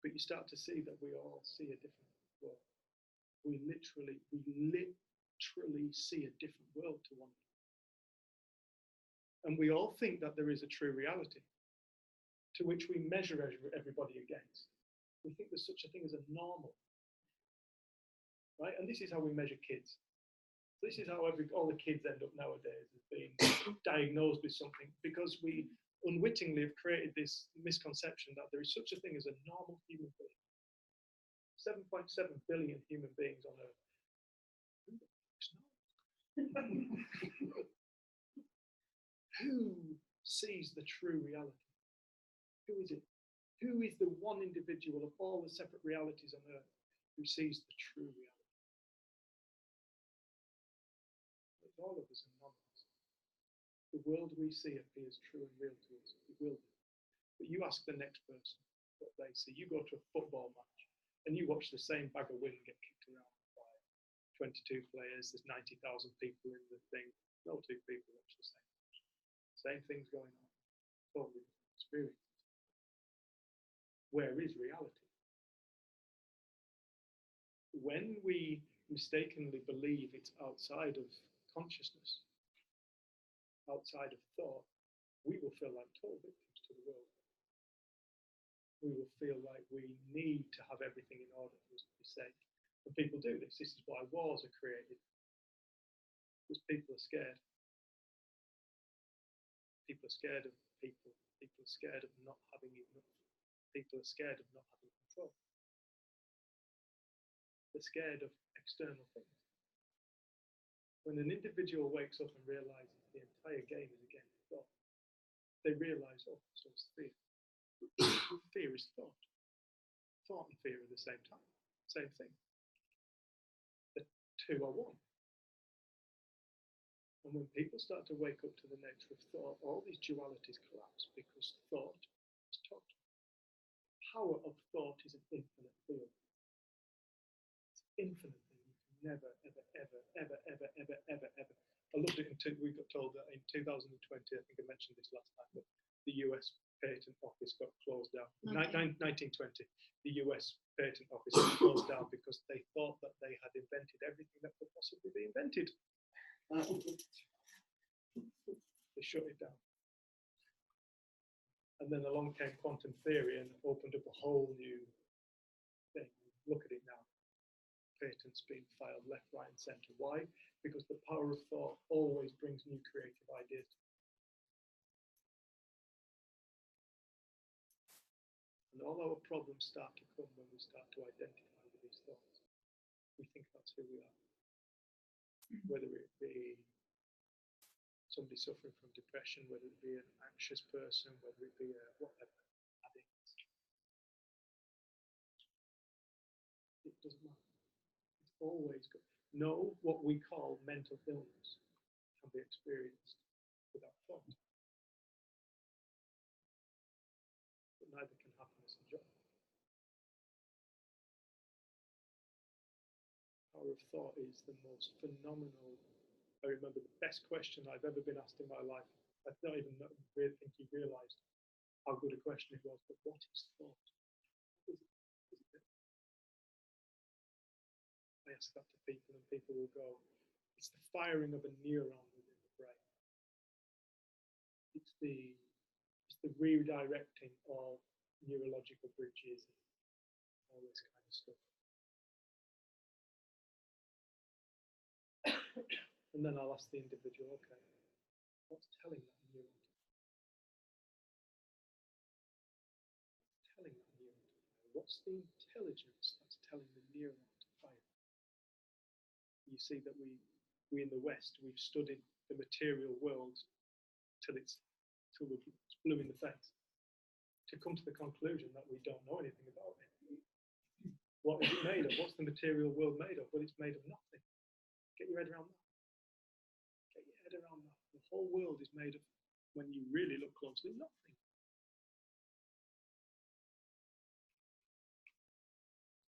But you start to see that we all see a different world. We literally see a different world to one another. And we all think that there is a true reality to which we measure everybody against. We think there's such a thing as a normal, right? And this is how we measure kids. This is how all the kids end up nowadays, as being diagnosed with something, because we unwittingly have created this misconception that there is such a thing as a normal human being. 7.7 billion human beings on Earth. Who sees the true reality? Who is it? Who is the one individual of all the separate realities on Earth who sees the true reality? It's all of us anonymous. The world we see appears true and real to us. It will be. But you ask the next person what they see. You go to a football match and you watch the same bag of wind get kicked around by 22 players. There's 90,000 people in the thing. No two people watch the same match. Same things going on. Totally different experience. Where is reality? When we mistakenly believe it's outside of consciousness, outside of thought, we will feel like total victims to the world. We will feel like we need to have everything in order for us to be safe. And people do this. This is why wars are created. Because people are scared. People are scared of people. People are scared of not having enough. People are scared of not having control. They're scared of external things. When an individual wakes up and realizes the entire game is a game of thought, they realize, oh, so it's fear. Fear is thought. Thought and fear are the same time, same thing. The two are one. And when people start to wake up to the nature of thought, all these dualities collapse because thought is taught. Power of thought is an infinite field. It's infinite thing. You can never, ever, ever, ever, ever, ever, ever, ever. I loved it we got told that in 2020, I think I mentioned this last time, but the US Patent Office got closed down. Okay. 1920, the US Patent Office got closed down because they thought that they had invented everything that could possibly be invented. They shut it down. And then along came quantum theory and opened up a whole new thing. Look at it now. Patents being filed left, right, and centre. Why? Because the power of thought always brings new creative ideas. And all our problems start to come when we start to identify with these thoughts. We think that's who we are. Whether it be somebody suffering from depression, whether it be an anxious person, whether it be a whatever, addicts. always good. No, what we call mental illness can be experienced without thought. But neither can happiness and joy. Power of thought is the most phenomenal. I remember the best question I've ever been asked in my life. I don't even really think he realised how good a question it was. But what is thought? What is it? I ask that to people, and people will go, it's the firing of a neuron within the brain. It's the redirecting of neurological bridges and all this kind of stuff. And then I'll ask the individual, okay, what's telling that neuron? What's telling that neuron to fire? What's the intelligence that's telling the neuron to fire? You see that we in the West, we've studied the material world till we're blue in the face, to come to the conclusion that we don't know anything about it. What is it made of? What's the material world made of? Well, it's made of nothing. Get your head around that. Get your head around that. The whole world is made of, when you really look closely, nothing.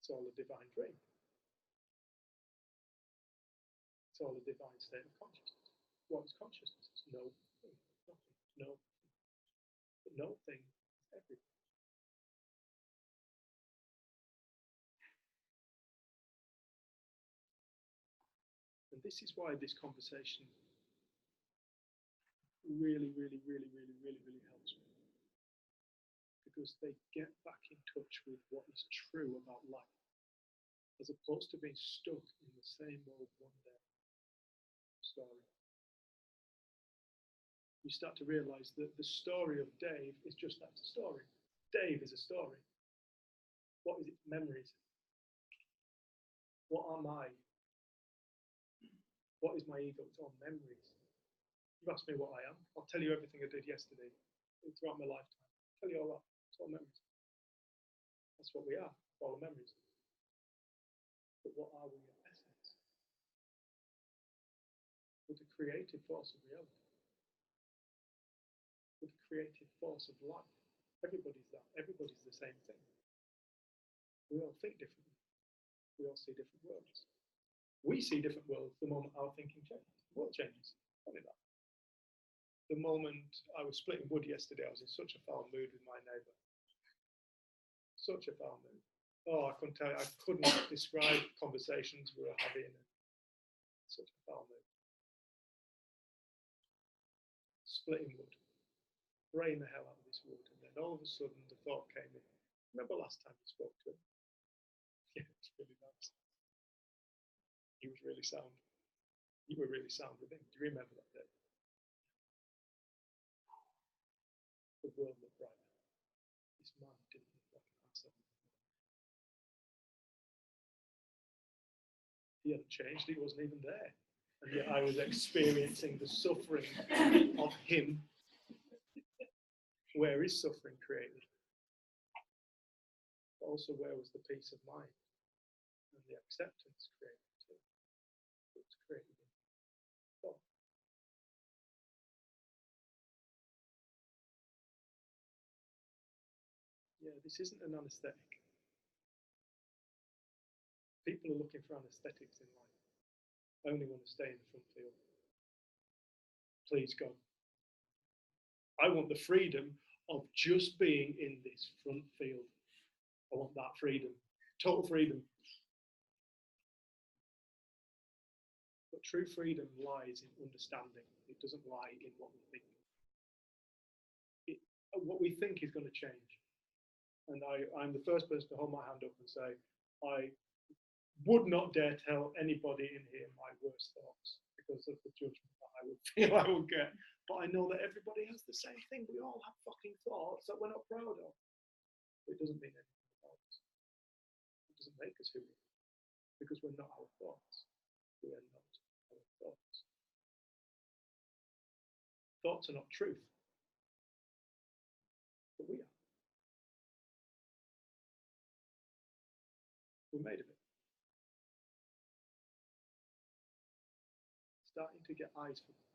It's all a divine dream. It's all a divine state of consciousness. What is consciousness? It's no thing, nothing, no thing. But no thing is everything. And this is why this conversation really, really, really, really, really, really helps me. Because they get back in touch with what is true about life, as opposed to being stuck in the same old one day story. You start to realize that the story of Dave is just that, a story. Dave is a story. What is it? Memories. What am I? What is my ego? It's all memories. You ask me what I am, I'll tell you everything I did yesterday throughout my lifetime. I'll tell you all that. It's all memories. That's what we are, all the memories. But what are we in essence? With the creative force of reality. With the creative force of life. Everybody's that. Everybody's the same thing. We all think differently. We all see different worlds. We see different worlds the moment our thinking changes. The world changes. Only that. The moment I was splitting wood yesterday, I was in such a foul mood with my neighbour. Such a foul mood. Oh, I couldn't tell you, I couldn't describe conversations we were having. Such a foul mood. Splitting wood. Spraying the hell out of this wood. And then all of a sudden the thought came in. Remember last time you spoke to him? Yeah, it's really nice. He was really sound. You were really sound with him. Do you remember that day? The world looked bright. This man didn't look like an asshole. He hadn't changed, he wasn't even there. And yet I was experiencing the suffering of him. Where is suffering created? But also, where was the peace of mind and the acceptance created too? It's created in thought. Yeah, this isn't an anesthetic. People are looking for anesthetics in life. I only want to stay in the front field. Please, God. I want the freedom of just being in this front field. I want that freedom, total freedom. But true freedom lies in understanding. It doesn't lie in what we think. What we think is going to change. And I'm the first person to hold my hand up and say, I would not dare tell anybody in here my worst thoughts because of the judgment that I would feel I would get. But I know that everybody has the same thing. We all have fucking thoughts that we're not proud of. But it doesn't mean anything about us. It doesn't make us who we are. Because we're not our thoughts. We are not our thoughts. Thoughts are not truth. But we are. We're made of it. to get eyes for that.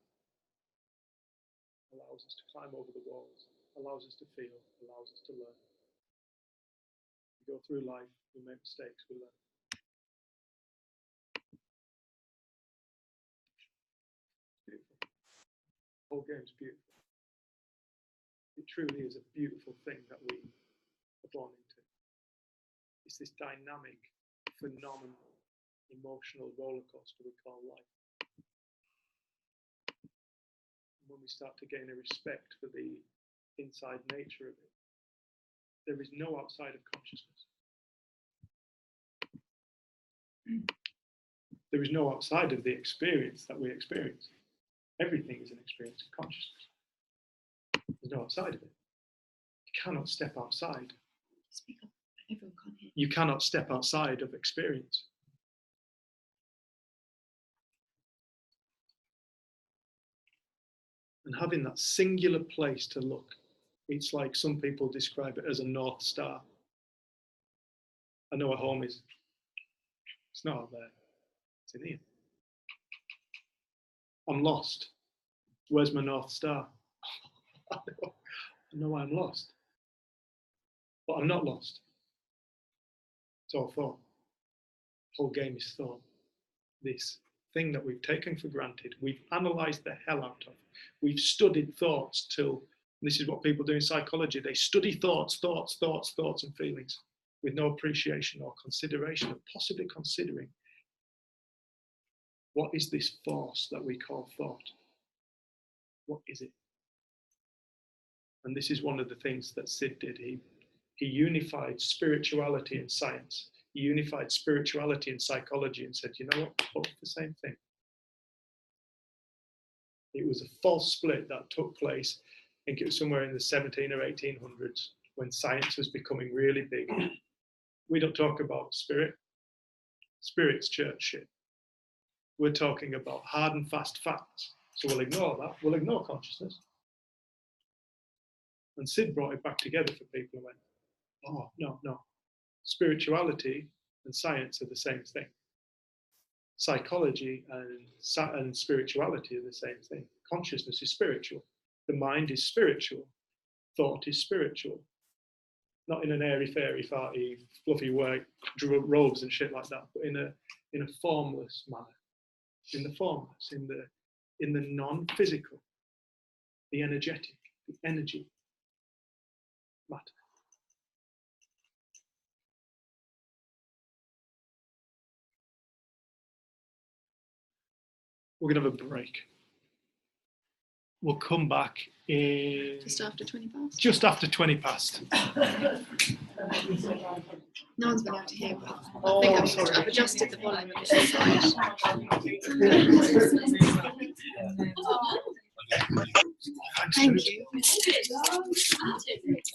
Allows us to climb over the walls, allows us to feel, allows us to learn. We go through life, we make mistakes, we learn. Beautiful. The whole game's beautiful. It truly is a beautiful thing that we are born into. It's this dynamic, phenomenal, emotional roller coaster we call life. And when we start to gain a respect for the inside nature of it, there is no outside of consciousness. There is no outside of the experience that we experience. Everything is an experience of consciousness. There's no outside of it. You cannot step outside. Speak up. Everyone can't hear. You cannot step outside of experience. And having that singular place to look, it's like some people describe it as a North Star. I know where home is. It's not out there. It's in here. I'm lost. Where's my North Star? I know I'm lost. But I'm not lost. It's all thought. The whole game is thought. This thing that we've taken for granted, we've analysed the hell out of. We've studied thoughts till, this is what people do in psychology, they study thoughts, and feelings with no appreciation or consideration of possibly considering what is this force that we call thought? What is it? And this is one of the things that Sid did. He unified spirituality and science. He unified spirituality and psychology and said, you know what, both the same thing. It was a false split that took place, I think it was somewhere in the 17 or 1800s when science was becoming really big. We don't talk about spirit. Spirit's church shit. We're talking about hard and fast facts. So we'll ignore that. We'll ignore consciousness. And Sid brought it back together for people and went, oh, no. Spirituality and science are the same thing. Psychology and spirituality are the same thing. Consciousness is spiritual. The mind is spiritual. Thought is spiritual. Not in an airy, fairy, farty, fluffy way, robes and shit like that, but in a formless manner. In the formless, in the non-physical, the energetic, the energy matter. We're going to have a break. We'll come back in Just after 20 past. Just after 20 past. No one's been able to hear. But Oh, I think I'm sorry. I've adjusted the volume a bit. Thank you.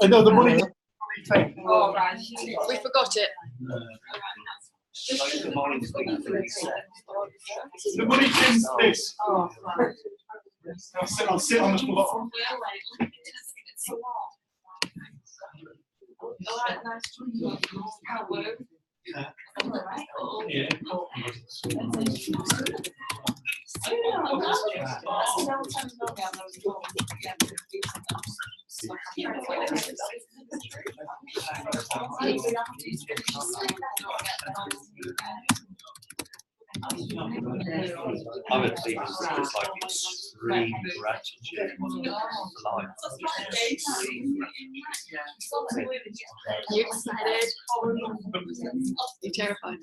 I know the money. Oh, right. We forgot it. The money's in this. Oh, right. I'll sit on the floor. All right, nice to meet you. How are you? All right. Yeah. I would think it's like extreme gratitude for life. You excited? You're terrified.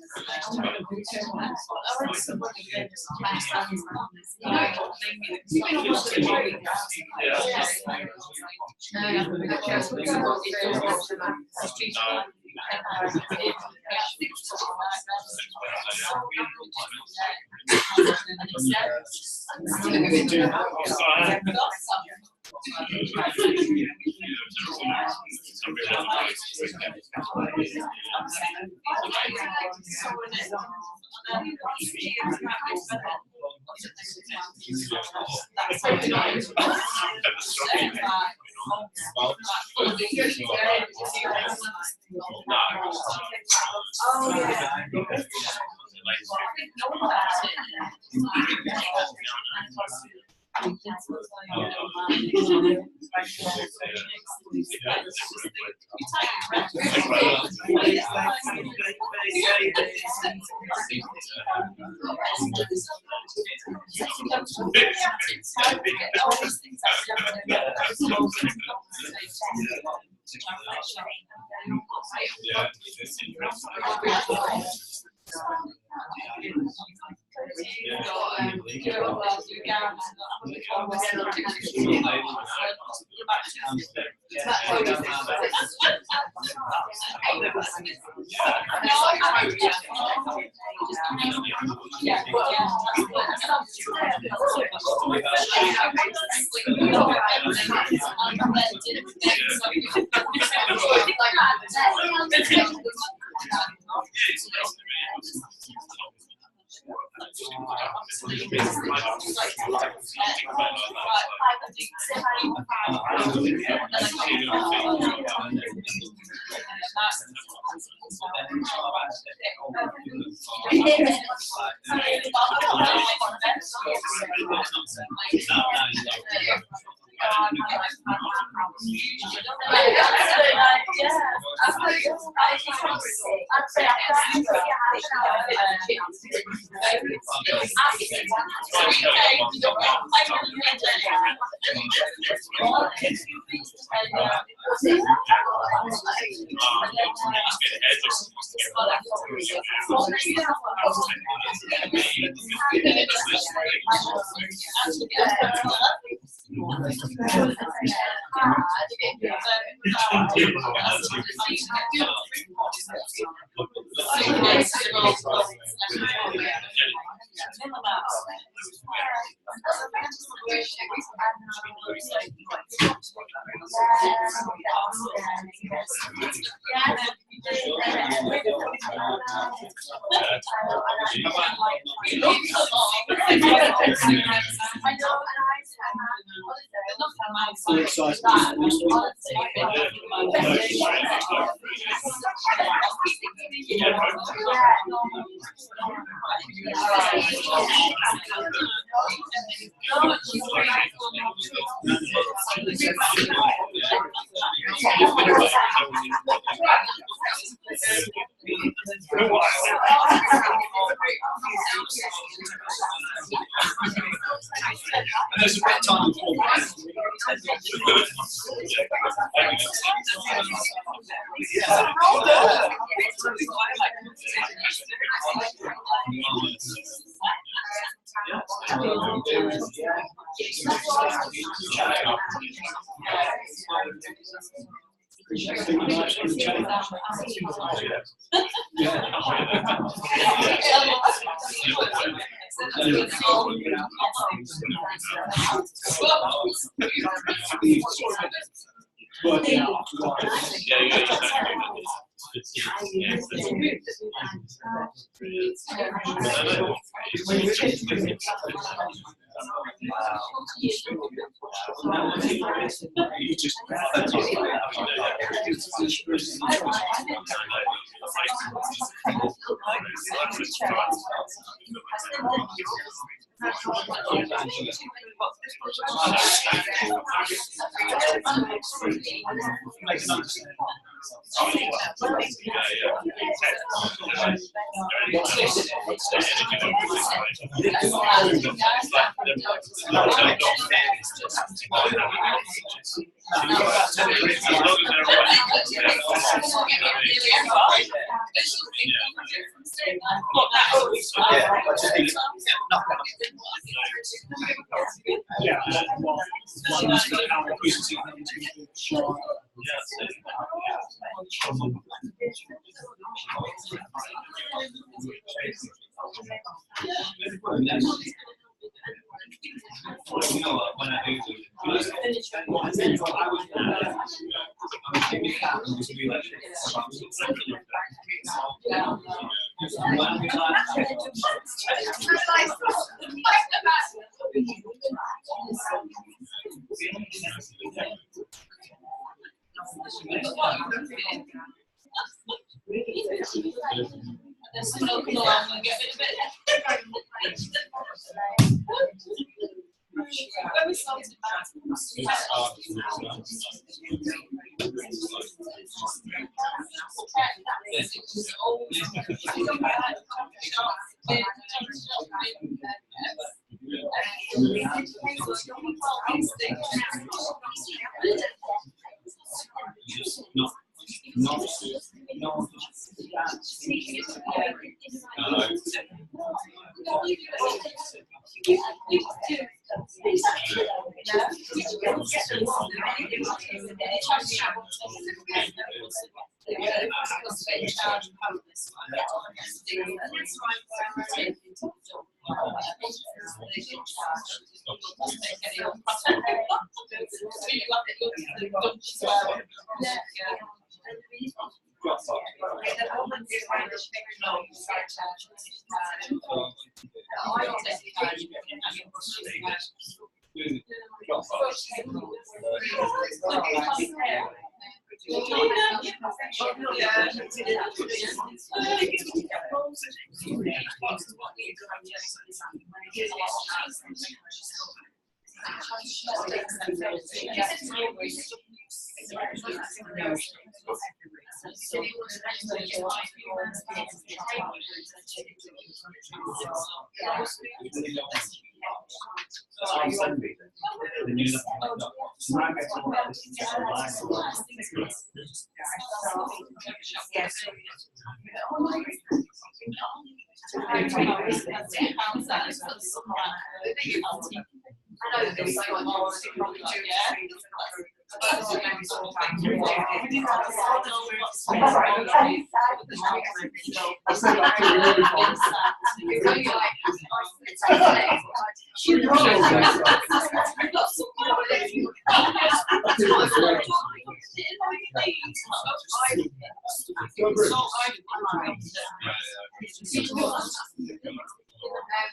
There's a bit of time before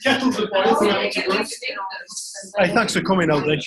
Kettles are boiling. Hey, thanks for coming, LD.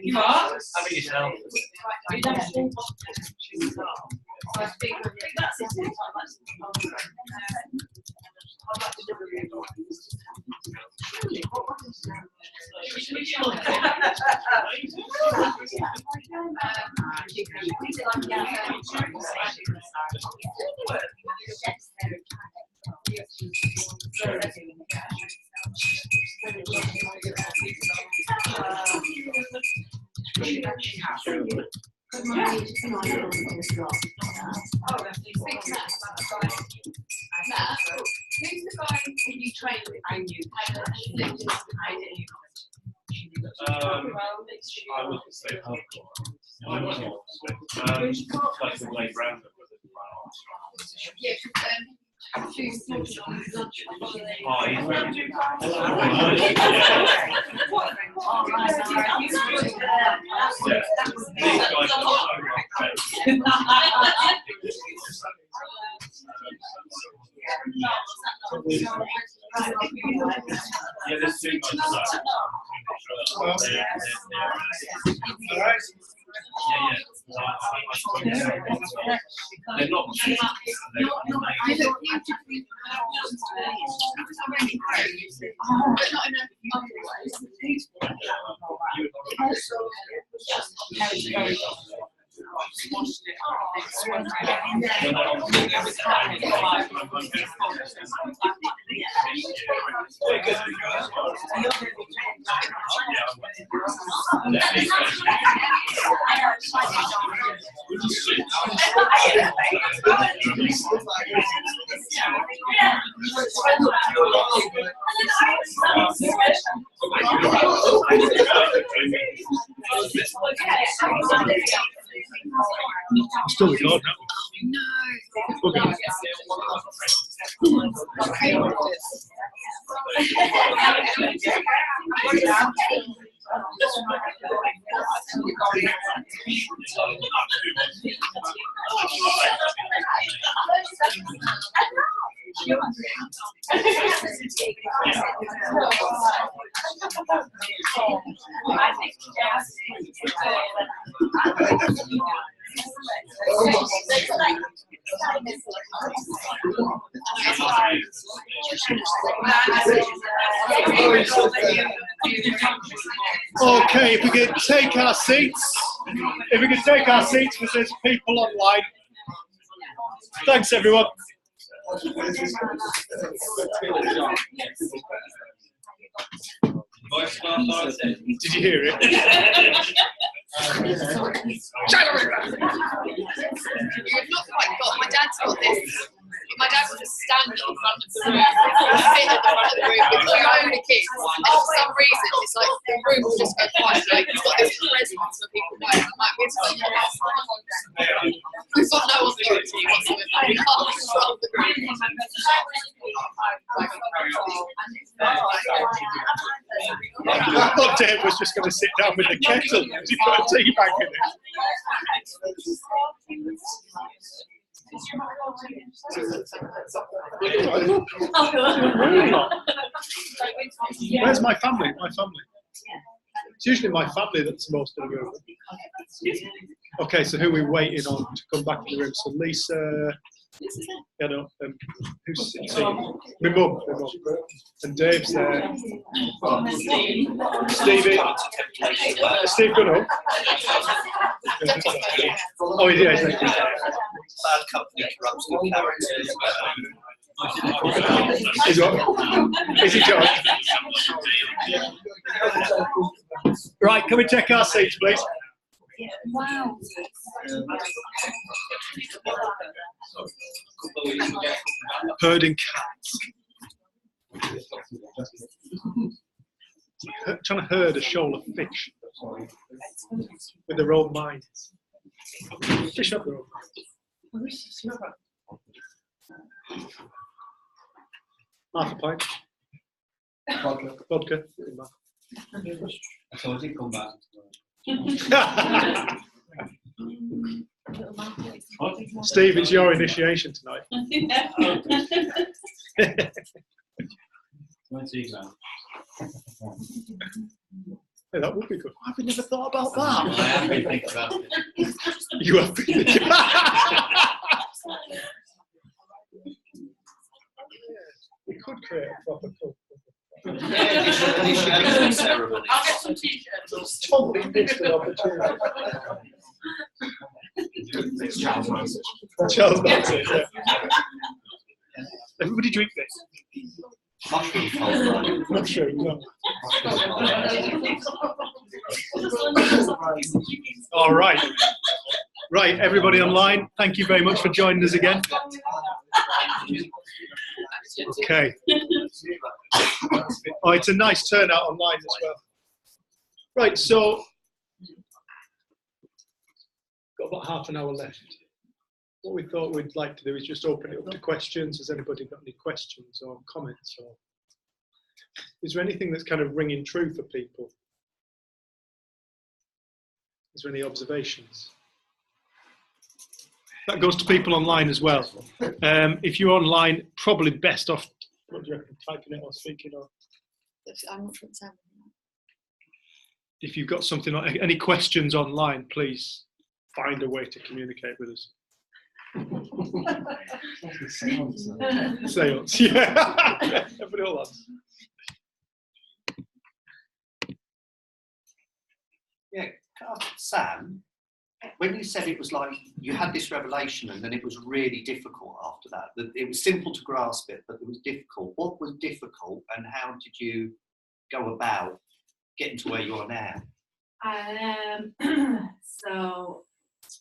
You are? Have it yourself. Who's the guy who you trained with? I knew. I was the same. Like the late round. Yeah, she's sorted on lunch holiday. Oh, he's very yeah, there's too much they're not Still recording. Okay. Okay, if we could take our seats. If we could take our seats, because there's people online. Thanks, everyone. Did you hear it? You've not quite got. My dad's got this. My dad will just stand in front of the room, sit at the front of the room with my own kids, and for some reason it's like the room will just go quiet. Like he's got this presence where people know. I'm like, we've got no authority whatsoever. We can't control the room. I thought Dave was just going to sit down with the kettle. He's got a tea bag in it. Where's my family? My family. It's usually my family that's most of the room. Okay, so who are we waiting on to come back in the room? So Lisa, you know, who's my mum, and Dave's there. Steve Gunnar. Oh, yeah, exactly. bad company corrupts good characters. Is what? Is it John? Right, can we take our seats, please? Wow. Herding cats. Trying to herd a shoal of fish with their own minds. Fish up their own minds. Half a pint. Vodka. I told you, come back. Steve, it's your initiation tonight. Hey, that would be good. I've never thought about that. I have been thinking about it. You have been thinking. We could create a proper cult. Initiation ceremony. I'll get some t-shirts. Totally missed an opportunity. Charles Manson, yeah. Everybody drink this. Mushroom. Mushroom, no. All right. Right, everybody online, thank you very much for joining us again. Okay. Oh, it's a nice turnout online as well. Right, so got about half an hour left. What we thought we'd like to do is just open it up to questions. Has anybody got any questions or comments? Or is there anything that's kind of ringing true for people? Is there any observations? That goes to people online as well. If you're online, probably best off, what do you reckon, typing it or speaking? Or I'm not sure it's happening. if you've got something, any questions online, please find a way to communicate with us. Seance, yeah. Everybody all on. Yeah, Sam, when you said it was like you had this revelation and then it was really difficult after that, that it was simple to grasp it, but it was difficult. What was difficult and how did you go about getting to where you are now? So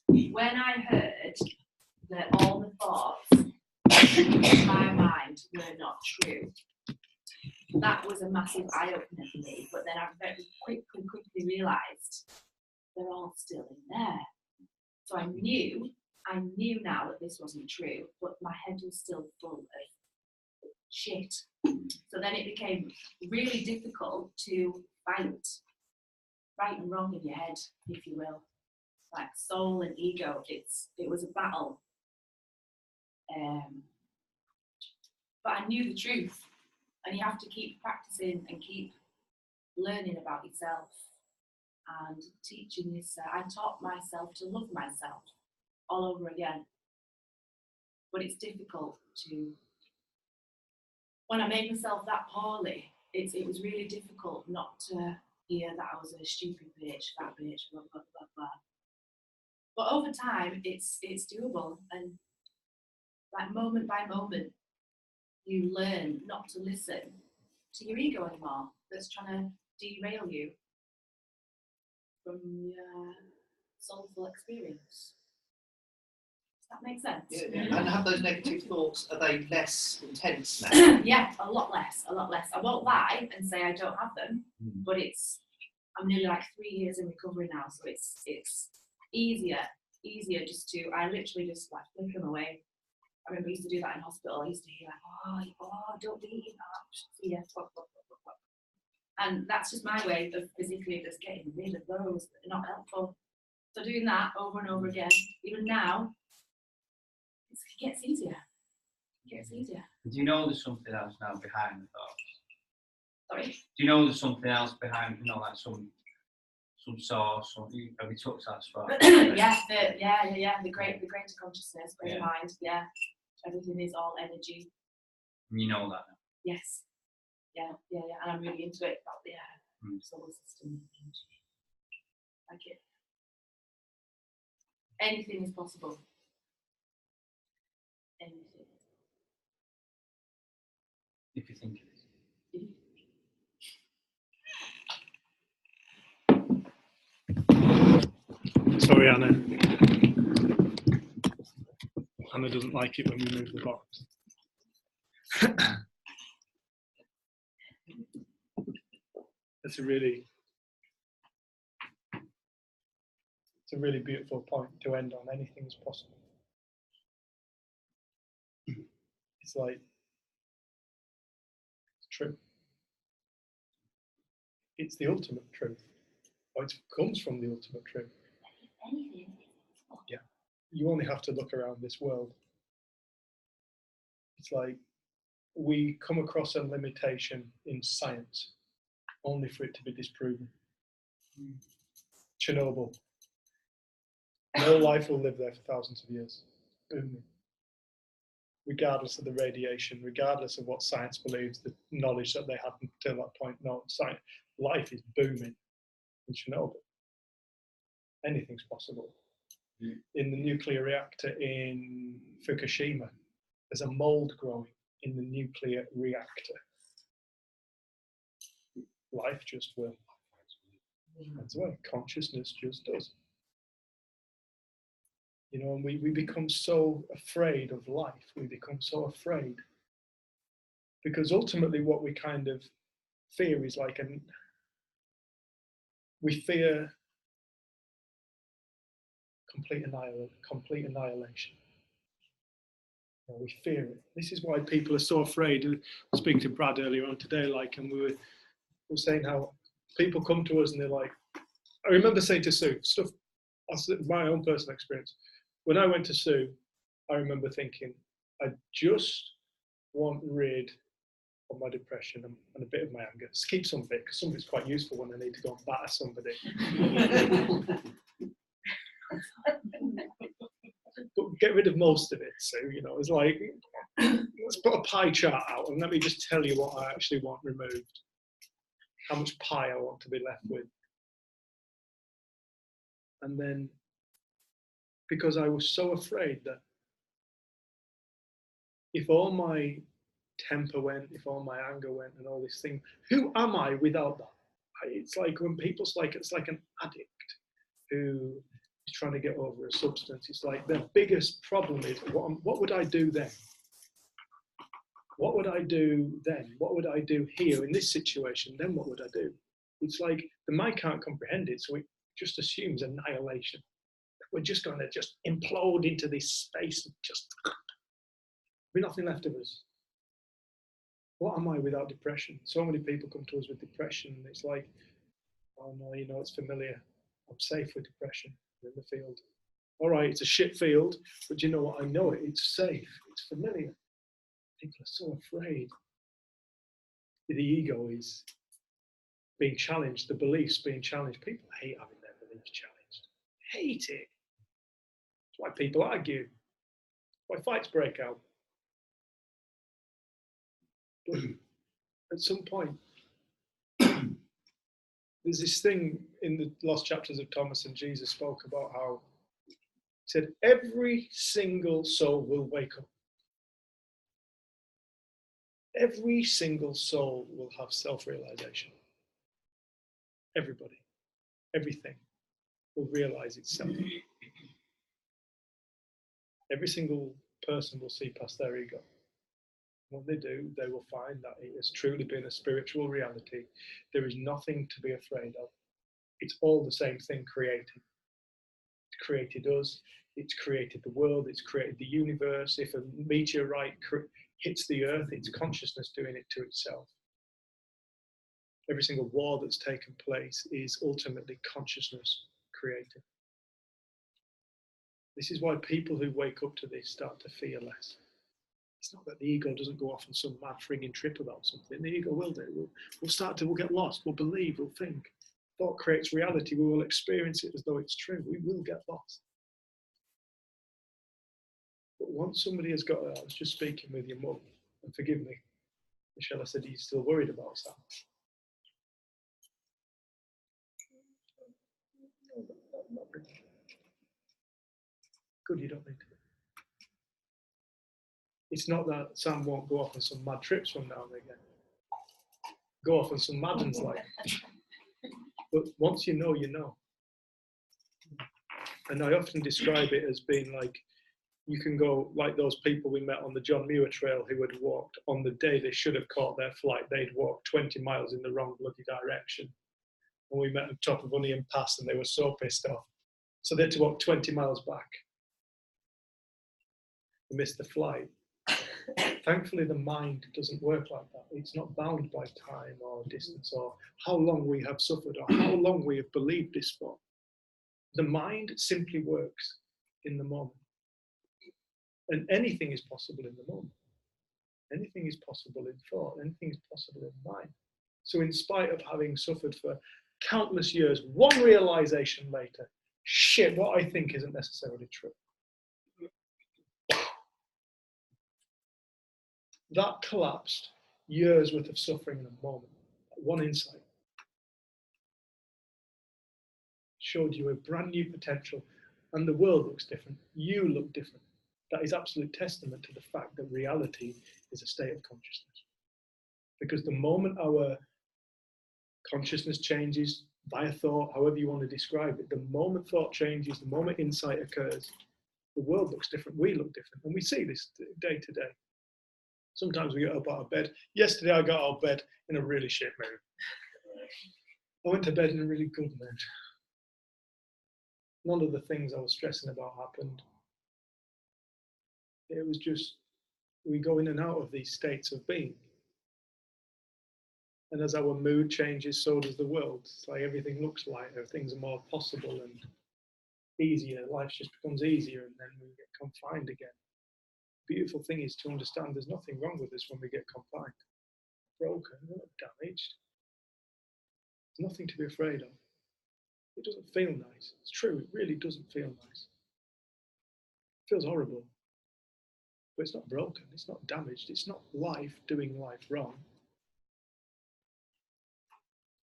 when I heard that all the thoughts in my mind were not true, that was a massive eye-opener for me. But then I very quickly realised they're all still in there. So I knew now that this wasn't true, but my head was still full of shit. So then it became really difficult to fight right and wrong in your head, if you will. Like soul and ego, it was a battle. But I knew the truth, and you have to keep practicing and keep learning about yourself and teaching yourself. I taught myself to love myself all over again. But it's difficult to, when I made myself that poorly, it was really difficult not to hear that I was a stupid bitch, fat bitch, blah, blah, blah, blah. But over time, it's doable, and like moment by moment, you learn not to listen to your ego anymore. That's trying to derail you from your soulful experience. Does that make sense? Yeah. And have those negative thoughts, are they less intense now? Yeah, a lot less. I won't lie and say I don't have them, but I'm nearly like 3 years in recovery now, so it's easier just to, I literally just like flick them away. I remember I used to do that in hospital. I used to hear like, oh, don't be that. Yeah, and that's just my way of physically just getting rid of those that are not helpful. So doing that over and over again, even now, it gets easier. Do you know there's something else now behind the thoughts? Sorry? Do you know there's something else behind, like some source, or have you touched that spot? The greater consciousness, greater mind, everything is all energy. And you know that now? Yes. Yeah, and I'm really into it about the solar system energy. Like it. Anything is possible. Anything. If you think it is. Sorry, Anna. Anna doesn't like it when we move the box. It's a really beautiful point to end on. Anything is possible. It's like, it's true. It's the ultimate truth. Or it comes from the ultimate truth. Anything is possible. Yeah. You only have to look around this world. It's like we come across a limitation in science only for it to be disproven. Chernobyl. No life will live there for thousands of years. Booming. Regardless of the radiation, regardless of what science believes, the knowledge that they had until that point, no, science, life is booming in Chernobyl. Anything's possible. In the nuclear reactor in Fukushima, there's a mold growing in the nuclear reactor. Life just will. That's what consciousness just does. You know, and we become so afraid of life. We become so afraid. Because ultimately what we kind of fear is like we fear complete annihilation. You know, we fear it. This is why people are so afraid. I was speaking to Brad earlier on today, like, and we were saying how people come to us and they're like, I remember saying to Sue, stuff, my own personal experience. When I went to Sue, I remember thinking, I just want rid of my depression and a bit of my anger. Just keep some of it, because some of it's quite useful when I need to go and batter somebody. But get rid of most of it. So, you know, it's like, let's put a pie chart out and let me just tell you what I actually want removed. How much pie I want to be left with. And then, because I was so afraid that if all my temper went, if all my anger went and all this thing, who am I without that? It's like when people's like, it's like an addict who is trying to get over a substance. It's like their biggest problem is, what would I do then? What would I do then? What would I do here in this situation? Then what would I do? It's like the mind can't comprehend it, so it just assumes annihilation. We're just going to just implode into this space and just be nothing left of us. What am I without depression? So many people come to us with depression, and it's like, oh no, you know, it's familiar. I'm safe with depression. I'm in the field. All right, it's a shit field, but you know what? I know it. It's safe. It's familiar. People are so afraid. The ego is being challenged, the beliefs being challenged. People hate having their beliefs challenged. Hate it. That's why people argue. Why fights break out. But at some point, there's this thing in the lost chapters of Thomas, and Jesus spoke about how he said every single soul will wake up. Every single soul will have self-realization. Everybody, everything will realize itself. Every single person will see past their ego. When they do, they will find that it has truly been a spiritual reality. There is nothing to be afraid of. It's all the same thing created. It's created us, it's created the world, it's created the universe. If a meteorite hits the earth, it's consciousness doing it to itself. Every single war that's taken place is ultimately consciousness created. This is why people who wake up to this start to fear less. It's not that the ego doesn't go off on some mad frigging trip about something. The ego will do. We'll get lost. We'll believe. We'll think. Thought creates reality. We will experience it as though it's true. We will get lost. But once somebody has got, I was just speaking with your mum, and forgive me, Michelle, I said, are you still worried about Sam? No, not really. Good, you don't need to. It's not that Sam won't go off on some mad trips from now and again. Go off on some mad ones like. But once you know, you know. And I often describe it as being like, you can go like those people we met on the John Muir Trail who had walked on the day they should have caught their flight. They'd walked 20 miles in the wrong bloody direction. And we met on top of Onion Pass and they were so pissed off. So they had to walk 20 miles back. They missed the flight. Thankfully, the mind doesn't work like that. It's not bound by time or distance or how long we have suffered or how long we have believed this for. The mind simply works in the moment. And anything is possible in the moment. Anything is possible in thought. Anything is possible in mind. So in spite of having suffered for countless years, one realization later, shit, what I think isn't necessarily true. That collapsed years worth of suffering in a moment. One insight showed you a brand new potential, and the world looks different. You look different. That is absolute testament to the fact that reality is a state of consciousness. Because the moment our consciousness changes, by a thought, however you want to describe it. The moment thought changes, the moment insight occurs, the world looks different, we look different. And we see this day to day. Sometimes we get up out of bed. Yesterday I got out of bed in a really shit mood. I went to bed in a really good mood. None of the things I was stressing about happened. It was just, we go in and out of these states of being. And as our mood changes, so does the world. It's like everything looks lighter, things are more possible and easier. Life just becomes easier, and then we get confined again. The beautiful thing is to understand there's nothing wrong with us when we get confined. Broken, we're not damaged. There's nothing to be afraid of. It doesn't feel nice. It's true, it really doesn't feel nice. It feels horrible. But it's not broken, it's not damaged, it's not life doing life wrong.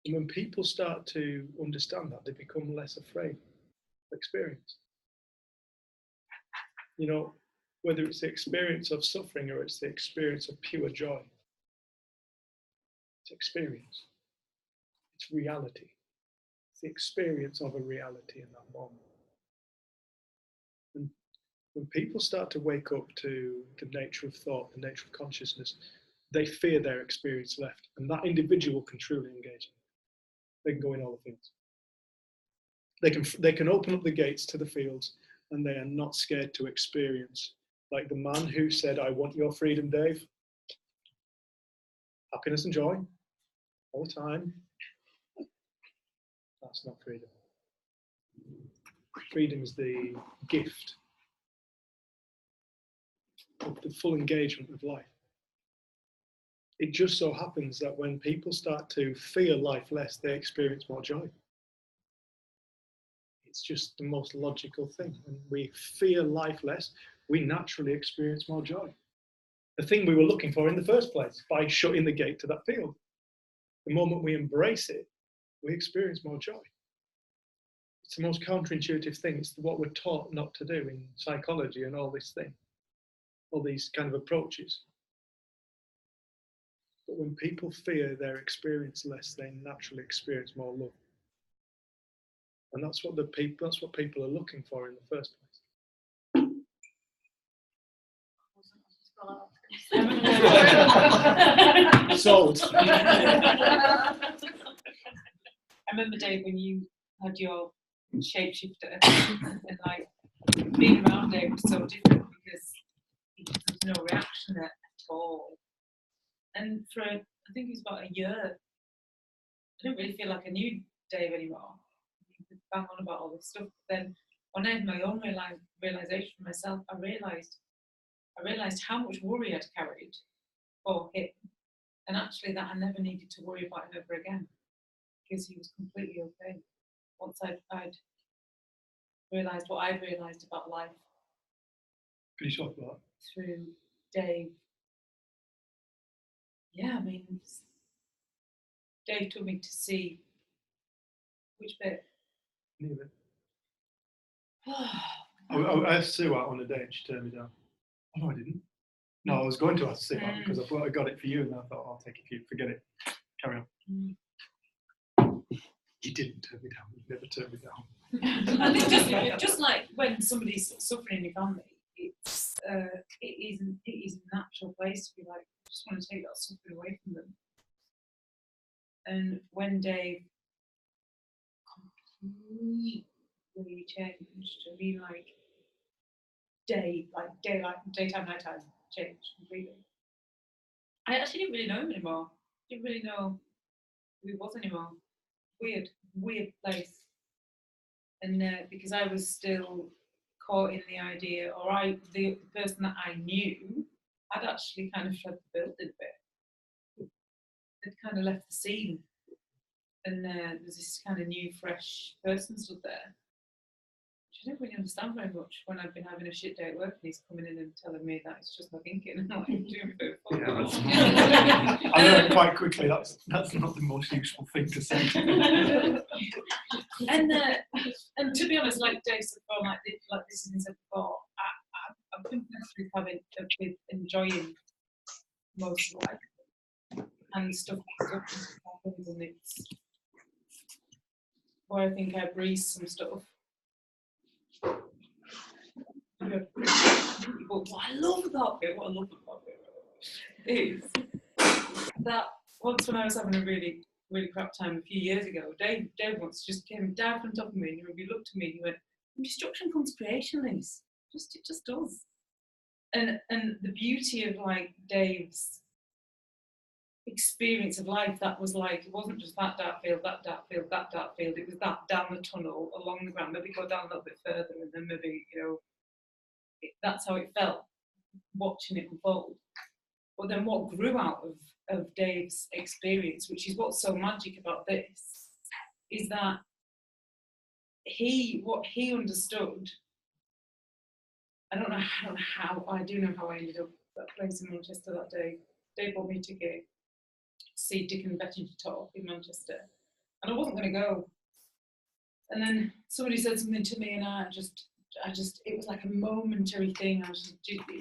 And when people start to understand that, they become less afraid of experience. You know, whether it's the experience of suffering or it's the experience of pure joy, it's experience. It's reality. It's the experience of a reality in that moment. And when people start to wake up to the nature of thought, the nature of consciousness, they fear their experience left. And that individual can truly engage. They can go in all the fields. They can open up the gates to the fields, and they are not scared to experience. Like the man who said, I want your freedom, Dave. Happiness and joy all the time. That's not freedom. Freedom is the gift of the full engagement of life. It just so happens that when people start to fear life less, they experience more joy. It's just the most logical thing. When we fear life less, we naturally experience more joy. The thing we were looking for in the first place, by shutting the gate to that field. The moment we embrace it, we experience more joy. It's the most counterintuitive thing. It's what we're taught not to do in psychology and all this thing, all these kind of approaches. But when people fear their experience less, they naturally experience more love. And that's what people are looking for in the first place. Sold. I remember, Dave, when you had your shapeshifter, and like being around Dave was so different because there was no reaction at all. And for I think it was about a year, I didn't really feel like I knew Dave anymore. He could bang on about all this stuff. But then when I had my own realization for myself, I realized how much worry I'd carried for him, and actually that I never needed to worry about him ever again because he was completely okay. Once I'd realized what I'd realized about life. Can you talk about through Dave? Yeah, I mean, Dave took me to see which bit. Neither. I asked Sue out on a date and she turned me down. Oh, no, I didn't. No, I was going to ask Sue out because I thought I got it for you, and I thought, I'll take it for you. Forget it. Carry on. You didn't turn me down. You never turned me down. I think just like when somebody's suffering in your family, it is a natural place to be like, I just want to take that suffering away from them. And when Dave completely changed to be like daytime, nighttime changed completely. I actually didn't really know him anymore. Didn't really know who he was anymore. Weird place. And because I was still caught in the idea, or the person that I knew had actually kind of fled the building a bit. They'd kind of left the scene, and there's this kind of new, fresh person stood there, which I didn't really understand very much when I've been having a shit day at work, and he's coming in and telling me that it's just my thinking. And I'm like, doing it for I learned quite quickly that's not the most useful thing to say. And to be honest, like Dave said before, like this has been said before, I've been blessed with enjoying most of life and stuff happens, and where I think I breezed some stuff. But what I love about it is that once when I was having a really crap time a few years ago, Dave once just came down on top of me and he looked at me and he went, "Destruction comes creation, Liz. It just does." And the beauty of like Dave's experience of life, that was like, it wasn't just that dark field, that dark field, that dark field, it was that down the tunnel, along the ground, maybe go down a little bit further and then maybe, that's how it felt, watching it unfold. But then what grew out of Dave's experience, which is what's so magic about this, is that what he understood, I don't know how, I do know how I ended up at that place in Manchester that day. Dave bought me a ticket to see Dick and Betty talk in Manchester, and I wasn't going to go. And then somebody said something to me, and I just, it was like a momentary thing. It was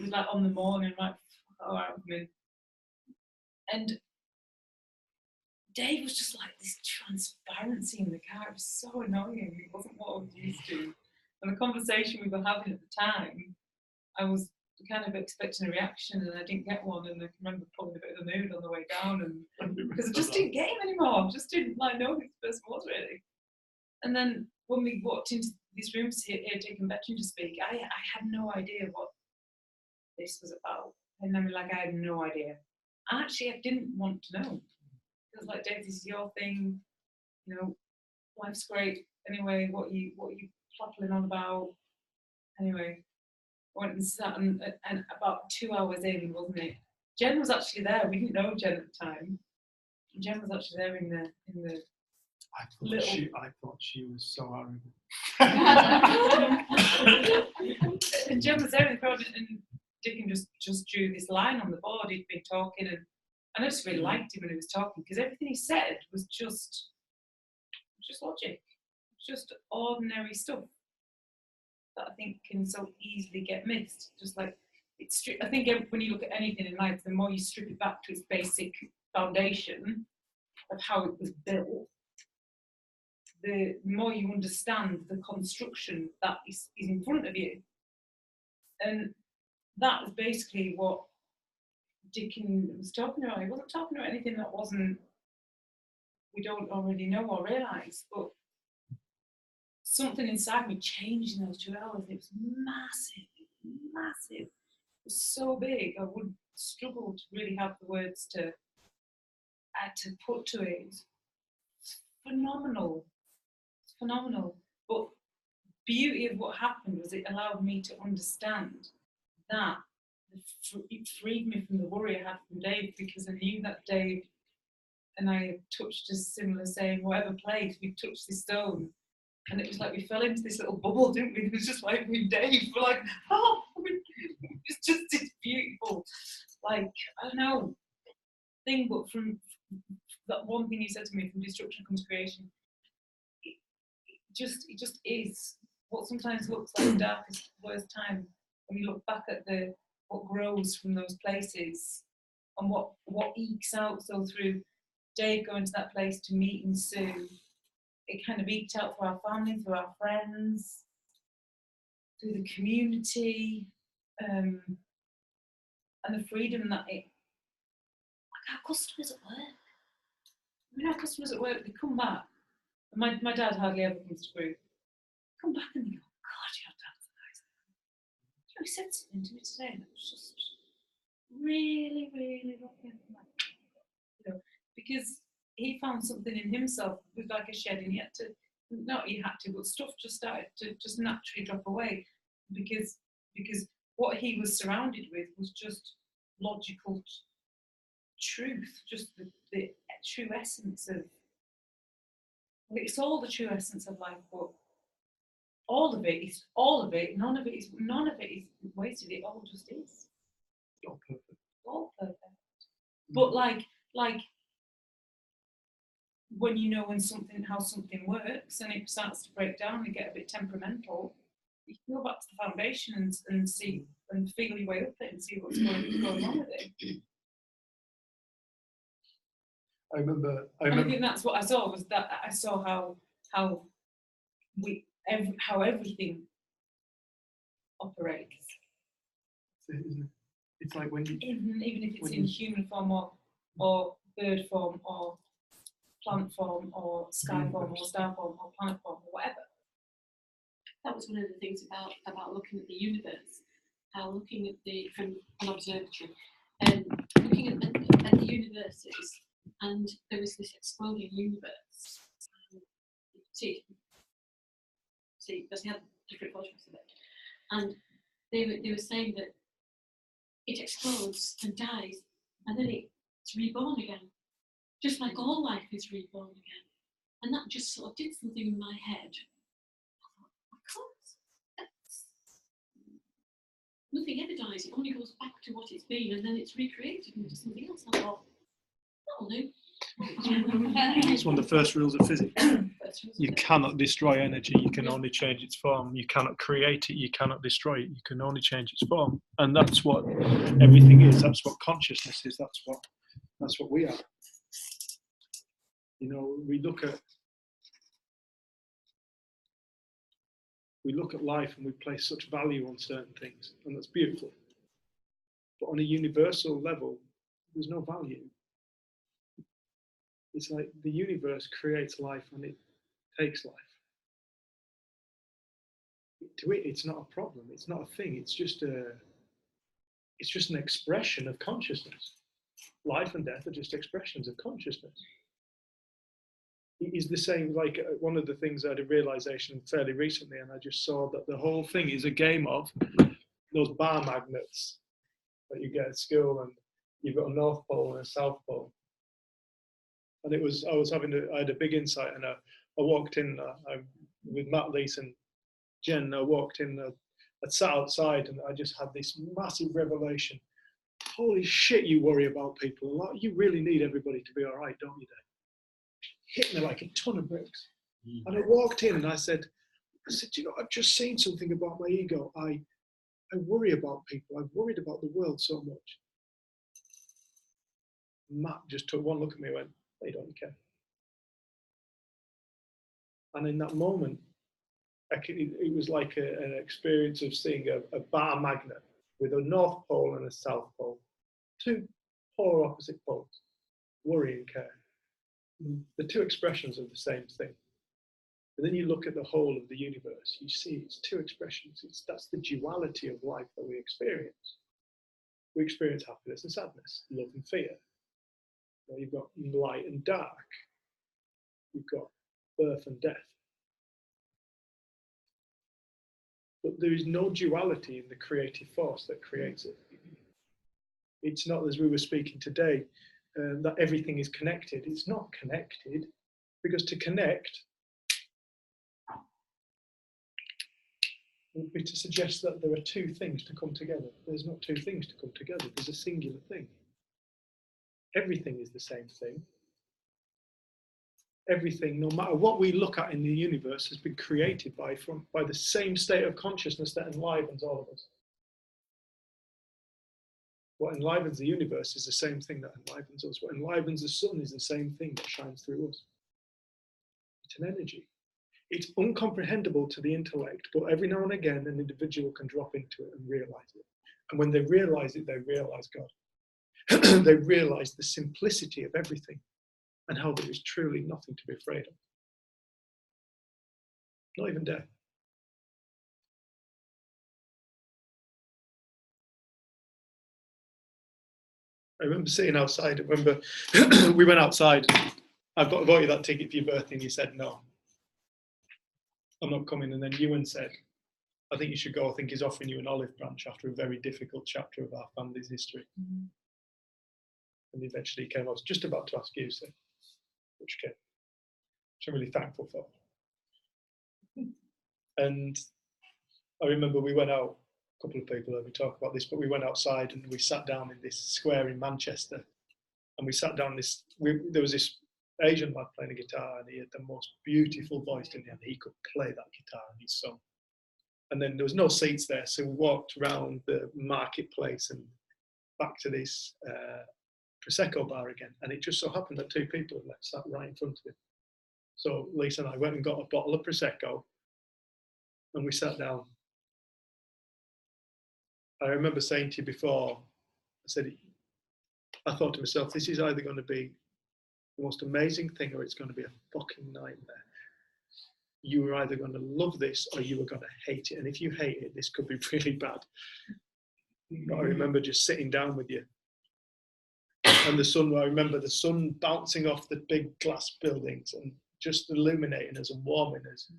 like on the morning, like, all right, I'm in. And Dave was just like this transparency in the car. It was so annoying. It wasn't what I was used to. And the conversation we were having at the time, I was kind of expecting a reaction and I didn't get one. And I can remember pulling a bit of a mood on the way down, and because I just didn't get him anymore. I just didn't know who this person was really. And then when we walked into these rooms here taking Betty to speak, I had no idea what this was about. And then I had no idea. I didn't want to know. It was like, Dave, this is your thing. Life's great. Anyway, what you plopping on about? Anyway, I went and sat, and about 2 hours in, wasn't it? Jen was actually there. We didn't know Jen at the time. Jen was actually there in the. I thought she was so arrogant. And Jen was there in the crowd, and Dickon just drew this line on the board. He'd been talking, and I just really liked him when he was talking, because everything he said was just logic, just ordinary stuff that I think can so easily get missed. Just like I think when you look at anything in life, the more you strip it back to its basic foundation of how it was built, the more you understand the construction that is in front of you. And that was basically what Dickon was talking about. He wasn't talking about anything that we don't already know or realise, but something inside me changed in those 2 hours. It was massive. It was so big, I would struggle to really have the words to put to it. It's phenomenal. But beauty of what happened was it allowed me to understand that it freed me from the worry I had from Dave, because I knew that Dave and I had touched a similar saying, whatever place, we touched this stone. And it was like we fell into this little bubble, didn't we? It was just like with Dave, we're like, it's just this beautiful, like, I don't know, thing. But from that one thing you said to me, from destruction comes creation, it just is what sometimes looks like the darkest, worst time. When you look back at what grows from those places and what ekes out. So through Dave going to that place to meet and Sue, it kind of eked out through our family, through our friends, through the community, and the freedom that like our customers at work. Our customers at work, they come back. My dad hardly ever comes to group. Come back and they go, God, your dad's a nice guy. He said something to me today that was just really, really lovely. Because he found something in himself with like a shed, and but stuff just started to just naturally drop away because what he was surrounded with was just logical truth, just the true essence of. It's all the true essence of life, but all of it. None of it is wasted. It all just is. All perfect. But like when you know how something works and it starts to break down and get a bit temperamental, you can go back to the foundation and see and feel your way up it and see what's going on with it. I remember. I think that's what I saw, was that I saw how how everything operates. Isn't it? It's like when you Even if it's when in you- human form or bird form or plant form or sky form or star form or planet form or whatever. That was one of the things about looking at the universe, how looking at from an observatory, looking at the universes, and there was this exploding universe. See, because they had different photographs of it, and they were saying that it explodes and dies, and then it's reborn again, just like all life is reborn again, and that just sort of did something in my head. Of course, nothing ever dies; it only goes back to what it's been, and then it's recreated into something else. I thought, that'll do. it's one of the first rules of physics. You cannot destroy energy, you can only change its form. You cannot create it, you cannot destroy it, you can only change its form. And that's what everything is, that's what consciousness is, that's what we are. You know, we look at life and we place such value on certain things, and that's beautiful. But on a universal level, there's no value. It's like the universe creates life and it takes life. To it, it's not a problem. It's not a thing. It's just an expression of consciousness. Life and death are just expressions of consciousness. It is the same. Like one of the things I had a realization fairly recently, and I just saw that the whole thing is a game of those bar magnets that you get at school, and you've got a North Pole and a South Pole. And I had a big insight, and I walked in with Matt Lees and Jen. I walked in, I sat outside, and I just had this massive revelation. Holy shit, you worry about people a lot. You really need everybody to be all right, don't you, Dave? Hit me like a ton of bricks. And I walked in and I said, you know, I've just seen something about my ego. I worry about people. I've worried about the world so much. Matt just took one look at me and went, they don't care. And in that moment, it was like an experience of seeing a bar magnet with a North Pole and a South Pole, two polar opposite poles, worry and care. The two expressions of the same thing. And then you look at the whole of the universe, you see it's two expressions. That's the duality of life that we experience. We experience happiness and sadness, love and fear. You've got light and dark. You've got birth and death. But there is no duality in the creative force that creates it. It's not, as we were speaking today, that everything is connected. It's not connected, because to connect would be to suggest that there are two things to come together. There's not two things to come together. There's a singular thing. Everything is the same thing. Everything, no matter what we look at in the universe, has been created by the same state of consciousness that enlivens all of us. What enlivens the universe is the same thing that enlivens us. What enlivens the sun is the same thing that shines through us. It's an energy. It's incomprehensible to the intellect, but every now and again, an individual can drop into it and realize it. And when they realize it, they realize God. They realize the simplicity of everything and how there is truly nothing to be afraid of. Not even death. I remember sitting outside. I remember we went outside. I bought you that ticket for your birthday, and you said no. I'm not coming. And then Ewan said, I think you should go. I think he's offering you an olive branch after a very difficult chapter of our family's history. Mm-hmm. And eventually he came. I was just about to ask you, so, which came, which I'm really thankful for. And I remember we went out, a couple of people heard me talk about this, but we went outside and we sat down in this square in Manchester. And we sat down there was this Asian lad playing a guitar, and he had the most beautiful voice, didn't he? And he could play that guitar and he sung. And then there was no seats there, so we walked around the marketplace and back to this Prosecco bar again. And it just so happened that two people had sat right in front of him. So Lisa and I went and got a bottle of Prosecco, And we sat down. I remember saying to you before, I said, I thought to myself, this is either going to be the most amazing thing or it's going to be a fucking nightmare. You were either going to love this or you were going to hate it. And if you hate it, this could be really bad. But I remember just sitting down with you. And the sun, I remember the sun bouncing off the big glass buildings and just illuminating us and warming us.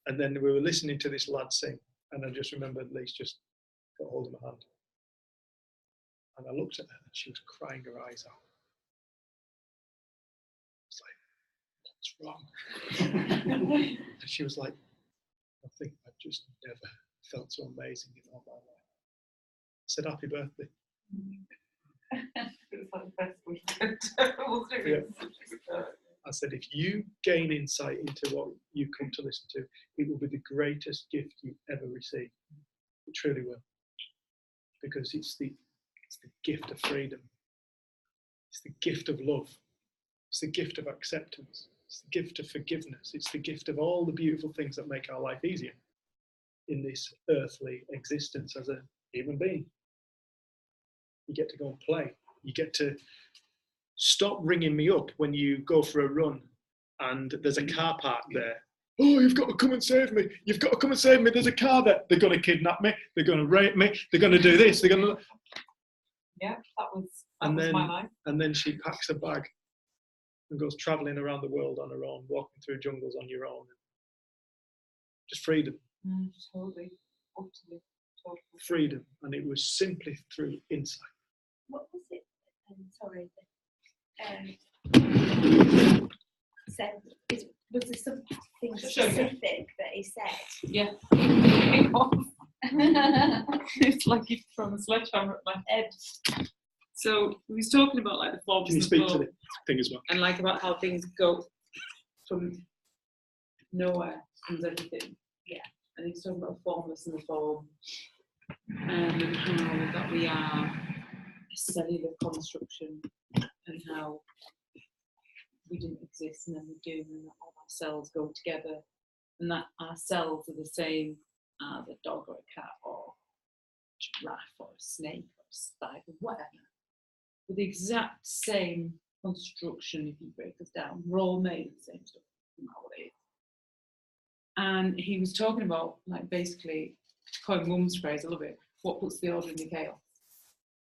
And then we were listening to this lad sing. And I just remember Lise just got hold of my hand. And I looked at her and she was crying her eyes out. What's wrong? And she was like, I think I've just never felt so amazing in all my life. I said, happy birthday. It was like the best we could do. I said, if you gain insight into what you come to listen to, it will be the greatest gift you ever receive. It truly will. Because it's the gift of freedom. It's the gift of love. It's the gift of acceptance. It's the gift of forgiveness. It's the gift of all the beautiful things that make our life easier in this earthly existence as a human being. You get to go and play. You get to stop ringing me up when you go for a run and there's a car park there. Oh, you've got to come and save me. You've got to come and save me. There's a car there. They're going to kidnap me. They're going to rape me. They're going to do this. They're going to... Yeah, that was then, my life. And then she packs a bag and goes travelling around the world on her own, walking through jungles on your own. Just freedom. Totally. Totally. Freedom. And it was simply through insight. What was it? Sorry. Said, was there something specific that he said? Yeah. It was. It's like you've thrown a sledgehammer at my head. So he was talking about like the forms. Can you speak to the thing as well? And like about how things go from nowhere comes everything. Yeah. And he's talking about formless and the form. And how that we are a cellular construction and how we didn't exist and then we do, and that all our cells go together, and that our cells are the same as a dog or a cat or a giraffe or a snake or a spider, whatever. With the exact same construction, if you break us down, we're all made of the same stuff, no matter what it is. And he was talking about, like, basically, calling Mum's phrase, I love it, what puts the order in the chaos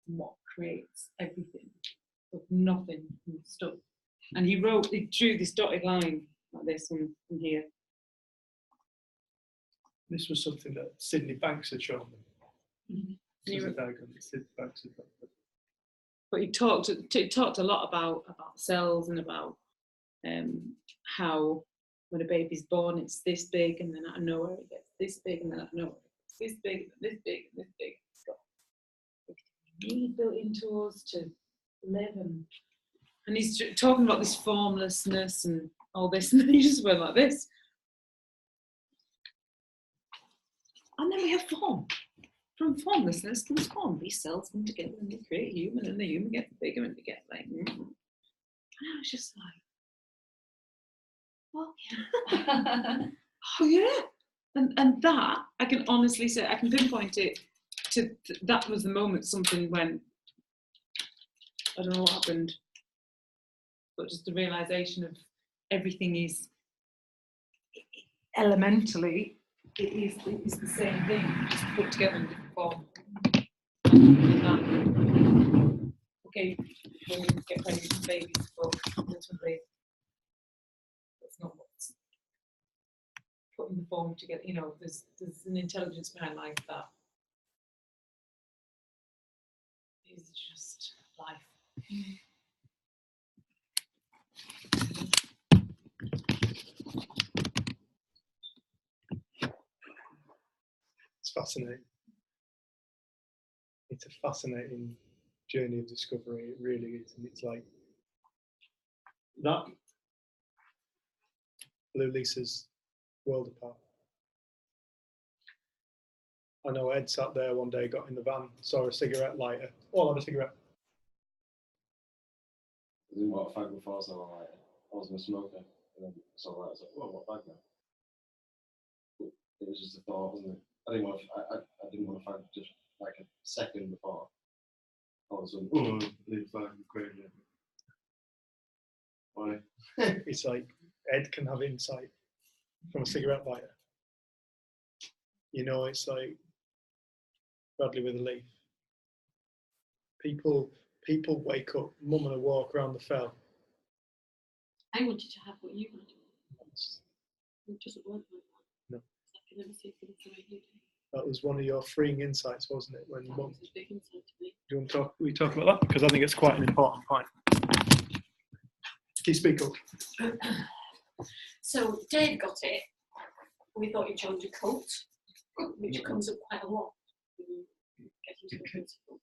and what creates everything of nothing and stuff. And he drew this dotted line like this from here. This was something that Sydney Banks had shown them. Mm-hmm. This was a diagram that Sydney Banks had done. But he talked a lot about cells and about how when a baby's born it's this big and then out of nowhere it gets this big and then out of nowhere it's this big and this big and this big. It's got need built into us to live, and he's talking about this formlessness and all this, and then he just went like this. And then we have form. From formlessness comes form. These cells come together and they create a human, and the human gets bigger and they get like. And I was just like, well, yeah. Oh yeah. And that I can honestly say, I can pinpoint it to that was the moment something when I don't know what happened, but just the realization of everything is elementally. It is the same thing, just put together in different form. Okay, women get pregnant with babies, but ultimately that's not what's putting the form together. You know, there's an intelligence behind life that is just life. It's fascinating. It's a fascinating journey of discovery. It really is. And it's like that blew Lisa's world apart. I know Ed sat there one day, got in the van, saw a cigarette lighter. Oh, I'll have a cigarette. I didn't want a fag before I saw a lighter. I wasn't a smoker. And then I saw a lighter, I was like, whoa, what fag now? It was just a thought, wasn't it? I didn't want to. I didn't want to find just like a second before. All of a sudden, oh, leave flag, crazy. Why? It's like Ed can have insight from a cigarette lighter. You know, it's like Bradley with a leaf. People wake up, mum and a walk around the fell. I wanted to have what you had. It doesn't work like that. No. I can never see things the way you do. That was one of your freeing insights, wasn't it? When That mum, was a big insight to me. do you want to talk? We talk about that because I think it's quite an important point. Can you speak up? So Dave got it. We thought he joined a cult, which comes up quite a lot when you get into a principle.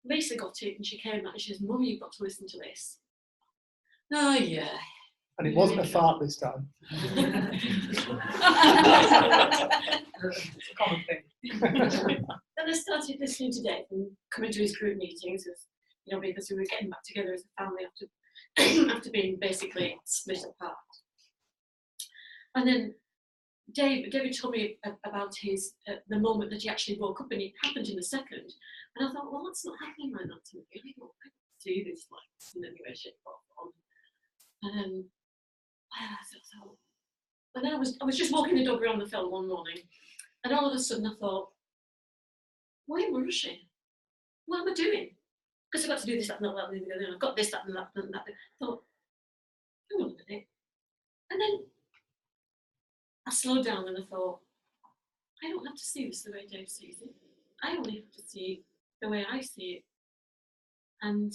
Lisa got it and she came out and she says, Mum, you've got to listen to this. Oh yeah. And it wasn't a fart this time. It's a common thing. Then I started listening to Dave and coming to his group meetings, as, you know, because we were getting back together as a family after being basically split apart. And then David told me about his the moment that he actually woke up, and it happened in a second. And I thought, well, that's not happening like that to me. I don't do this like in any way, shape, or form. And then I was just walking the dog around the field one morning, and all of a sudden I thought, why am I rushing? What am I doing? Because I've got to do this, that, and that, and that, and I've got this, that, and that, and that. I thought, hang on a minute. And then I slowed down and I thought, I don't have to see this the way Dave sees it. I only have to see it the way I see it. And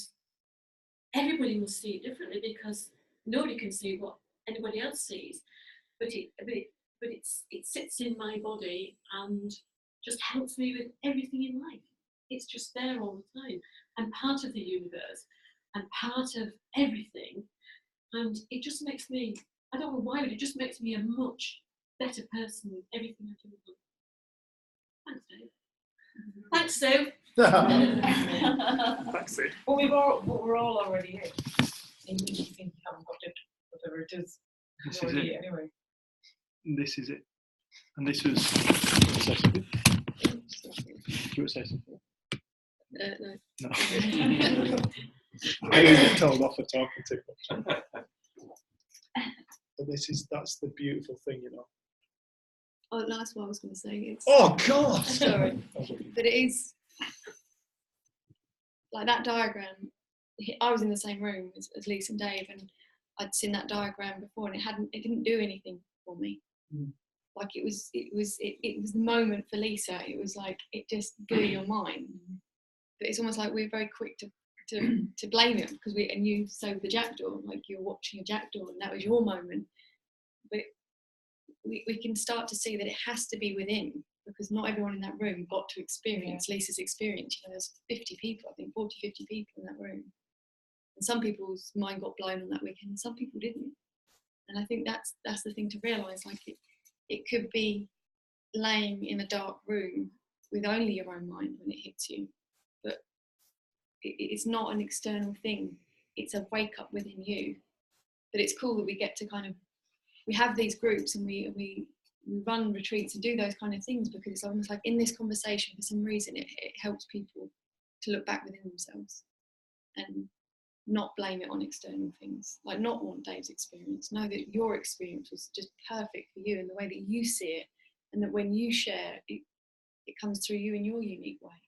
everybody must see it differently because nobody can see what anybody else sees. But it sits in my body and just helps me with everything in life. It's just there all the time. I'm part of the universe and part of everything. And it just makes me, I don't know why, but it just makes me a much better person with everything I do. Thanks, Dave. Thanks, Sue. That's it. But we're all already here. Even if you think you haven't got it, whatever it is, This you're is already it. here anyway. And this is it. And this was. Do you want to say something? No. No. I get told off for talking too much. But that's the beautiful thing, you know. Oh, that's what I was going to say. It's, Oh God! sorry, but it is like that diagram. I was in the same room as Lisa and Dave, and I'd seen that diagram before, and it didn't do anything for me. Mm. Like it was the moment for Lisa. It was like it just blew your mind. But it's almost like we're very quick to blame it because you sowed the jackdaw, like you're watching a jackdaw, and that was your moment. But we can start to see that it has to be within, because not everyone in that room got to experience Lisa's experience. You know, there's 50 people, I think 40, 50 people in that room. And some people's mind got blown on that weekend, and some people didn't. And I think that's the thing to realise, like it could be laying in a dark room with only your own mind when it hits you. But it's not an external thing. It's a wake up within you. But it's cool that we get to we have these groups and we run retreats and do those kind of things, because it's almost like in this conversation, for some reason, it helps people to look back within themselves and not blame it on external things, like not want Dave's experience. Know that your experience was just perfect for you in the way that you see it, and that when you share, it comes through you in your unique way.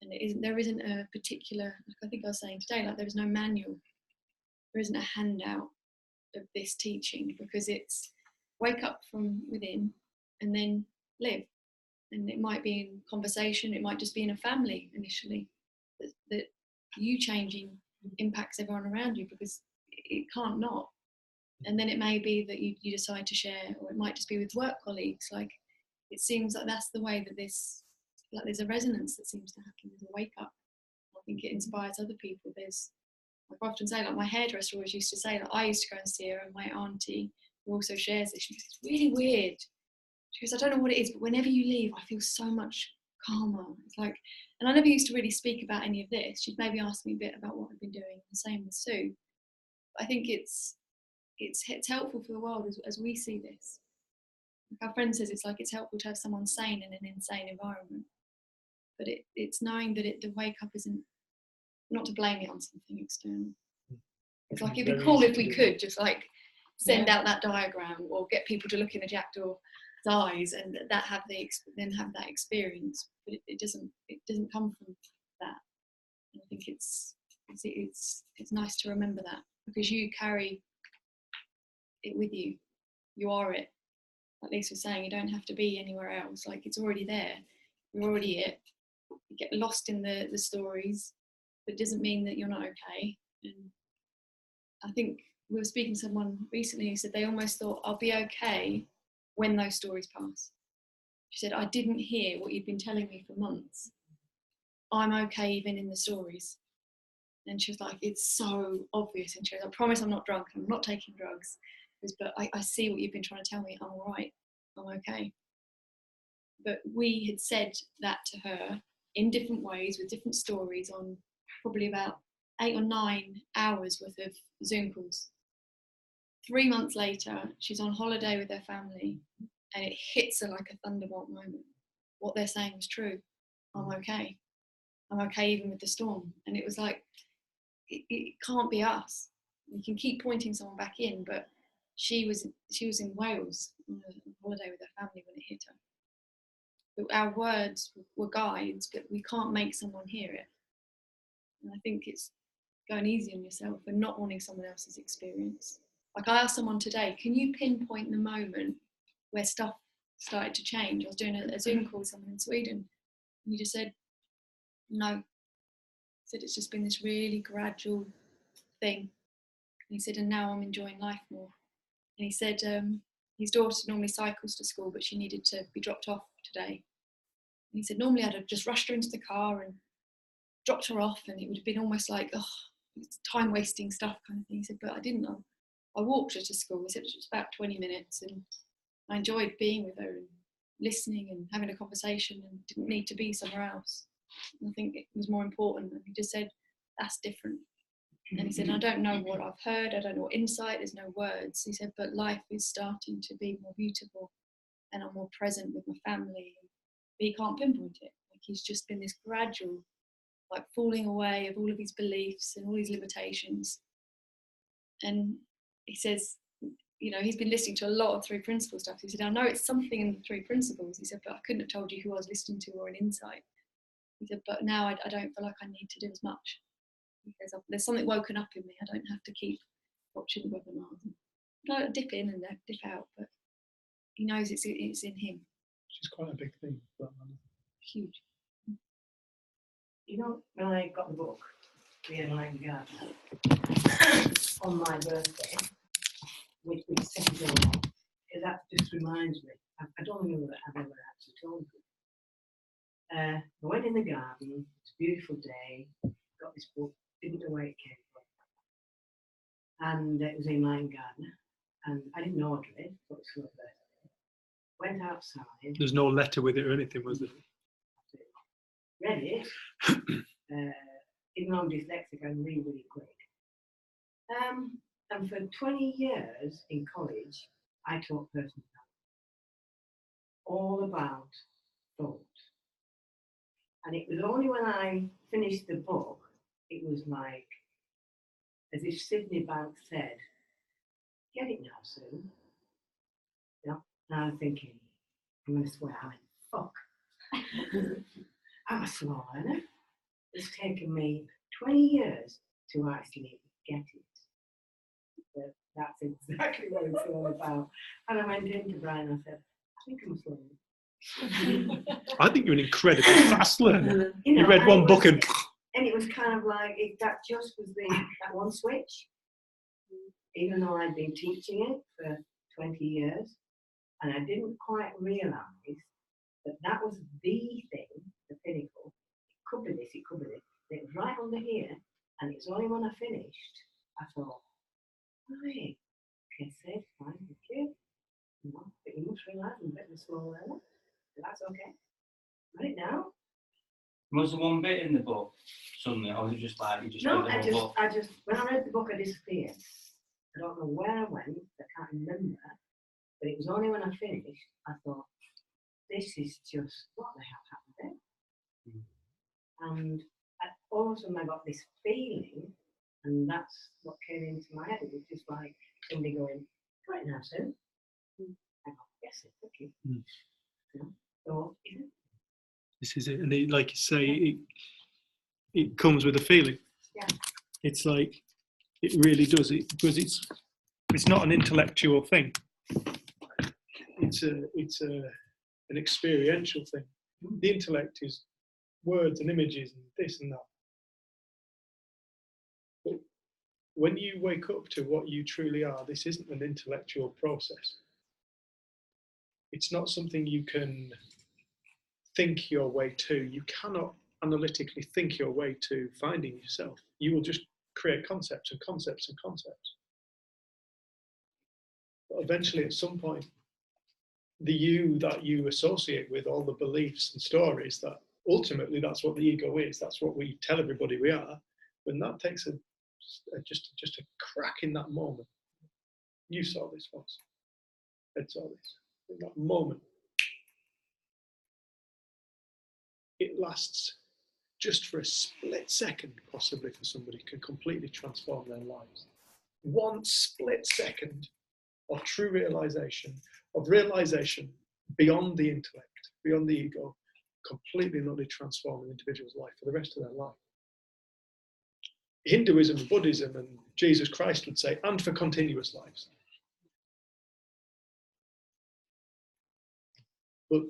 And there isn't a particular, like I think I was saying today, like there is no manual, there isn't a handout of this teaching, because it's wake up from within and then live. And it might be in conversation, it might just be in a family initially, that you changing impacts everyone around you, because it can't not. And then it may be that you decide to share, or it might just be with work colleagues. Like it seems like that's the way that there's a resonance that seems to happen. There's a wake up. I think it inspires other people. I often say, like my hairdresser always used to say, that I used to go and see her, and my auntie who also shares this, she goes, it's really weird. She goes, I don't know what it is, but whenever you leave, I feel so much calmer. It's like, and I never used to really speak about any of this. She'd maybe ask me a bit about what I've been doing, the same with Sue. But I think it's helpful for the world as we see this. our friend says it's like it's helpful to have someone sane in an insane environment, but it's knowing that the wake up isn't, not to blame it on something external. It's like, it'd be cool if we could just like send out that diagram or get people to look in a jackdaw's eyes and then have that experience, but it doesn't come from that. And I think it's nice to remember that, because you carry it with you. You are it. Like Lisa was saying, you don't have to be anywhere else. Like, it's already there. You're already it. You get lost in the stories, but it doesn't mean that you're not okay. And I think we were speaking to someone recently who said they almost thought, I'll be okay when those stories pass. She said, I didn't hear what you'd been telling me for months. I'm okay even in the stories. And she was like, it's so obvious. And she goes, I promise I'm not drunk, I'm not taking drugs. But I see what you've been trying to tell me. I'm all right. I'm okay. But we had said that to her in different ways with different stories on probably about 8 or 9 hours worth of Zoom calls. 3 months later, she's on holiday with her family and it hits her like a thunderbolt moment. What they're saying was true. I'm okay. I'm okay even with the storm. And it was like, it can't be us. We can keep pointing someone back in, but she was in Wales on a holiday with her family when it hit her. But our words were guides, but we can't make someone hear it. And I think it's going easy on yourself and not wanting someone else's experience. Like, I asked someone today, can you pinpoint the moment where stuff started to change? I was doing a Zoom call with someone in Sweden, and he just said, no. He said, it's just been this really gradual thing. And he said, and now I'm enjoying life more. And he said his daughter normally cycles to school, but she needed to be dropped off today. And he said, normally I'd have just rushed her into the car and dropped her off, and it would have been almost like, oh, it's time wasting stuff kind of thing. He said, but I didn't. I walked her to school. He said it was about 20 minutes, and I enjoyed being with her and listening and having a conversation, and didn't need to be somewhere else. And I think it was more important. And he just said, that's different. And he said, I don't know what I've heard, I don't know what insight, there's no words. He said, but life is starting to be more beautiful and I'm more present with my family. But he can't pinpoint it. Like, he's just been this gradual, like, falling away of all of his beliefs and all his limitations. And he says, you know, he's been listening to a lot of 3 Principle stuff. He said, I know it's something in the 3 Principles. He said, but I couldn't have told you who I was listening to or an insight. He said, but now I don't feel like I need to do as much. Because there's something woken up in me. I don't have to keep watching the webinars. I dip in and dip out, but he knows it's in him. Which is quite a big thing. Huge. You know, when I got the book, The Enlightened Gardener, on my birthday, which set it all off, that just reminds me, I don't know that I've ever actually told you. I went in the garden, it's a beautiful day, got this book, didn't know where it came from. And it was in Enlightened Gardener, and I didn't order it, but it was for a birthday. Went outside. There's no letter with it or anything, was there? Read it. Even though I'm dyslexic, I can read really quick. And for 20 years in college, I taught personal development, all about thought. And it was only when I finished the book, it was like, as if Sydney Banks said, get it now, Sue. Yeah. And I was thinking, I'm going to swear, I went, fuck. I'm a slow learner. It's taken me 20 years to actually get it. But that's exactly what it's all about. And I went into Brian and I said, I think I'm slow. I think you're an incredibly fast learner. You read one book and it was kind of like, that just was that one switch. Even though I'd been teaching it for 20 years, and I didn't quite realise that that was the thing, the pinnacle. It could be this, it could be this. It was right under here, and it's only when I finished, I thought, right, okay, safe, fine, thank you. No, but you must realise I'm a bit of a slow learner. That's okay. Write it down. Was there one bit in the book suddenly, or was it just like you just No, read the whole book? I just, when I read the book, I disappeared. I don't know where I went. I can't remember. But it was only when I finished, I thought, this is just, what the hell happened there? And all of a sudden I got this feeling, and that's what came into my head. It was just like somebody going, right now, Sue. I go, yes, it's okay. You know, so, is it? This is it. And it, like you say, it comes with a feeling. Yeah. It's like, it really does it, because it's not an intellectual thing. It's an experiential thing. The intellect is words and images and this and that. But when you wake up to what you truly are, this isn't an intellectual process. It's not something you can think your way to. You cannot analytically think your way to finding yourself. You will just create concepts and concepts and concepts. But eventually, at some point, the you that you associate with all the beliefs and stories, that ultimately that's what the ego is, that's what we tell everybody we are, when that takes just a crack in that moment. You saw this once. Ed saw this. In that moment, it lasts just for a split second, possibly for somebody, can completely transform their lives. One split second of true realization, beyond the intellect, beyond the ego, completely and utterly transform an individual's life for the rest of their life. Hinduism and Buddhism and Jesus Christ would say, and for continuous lives. But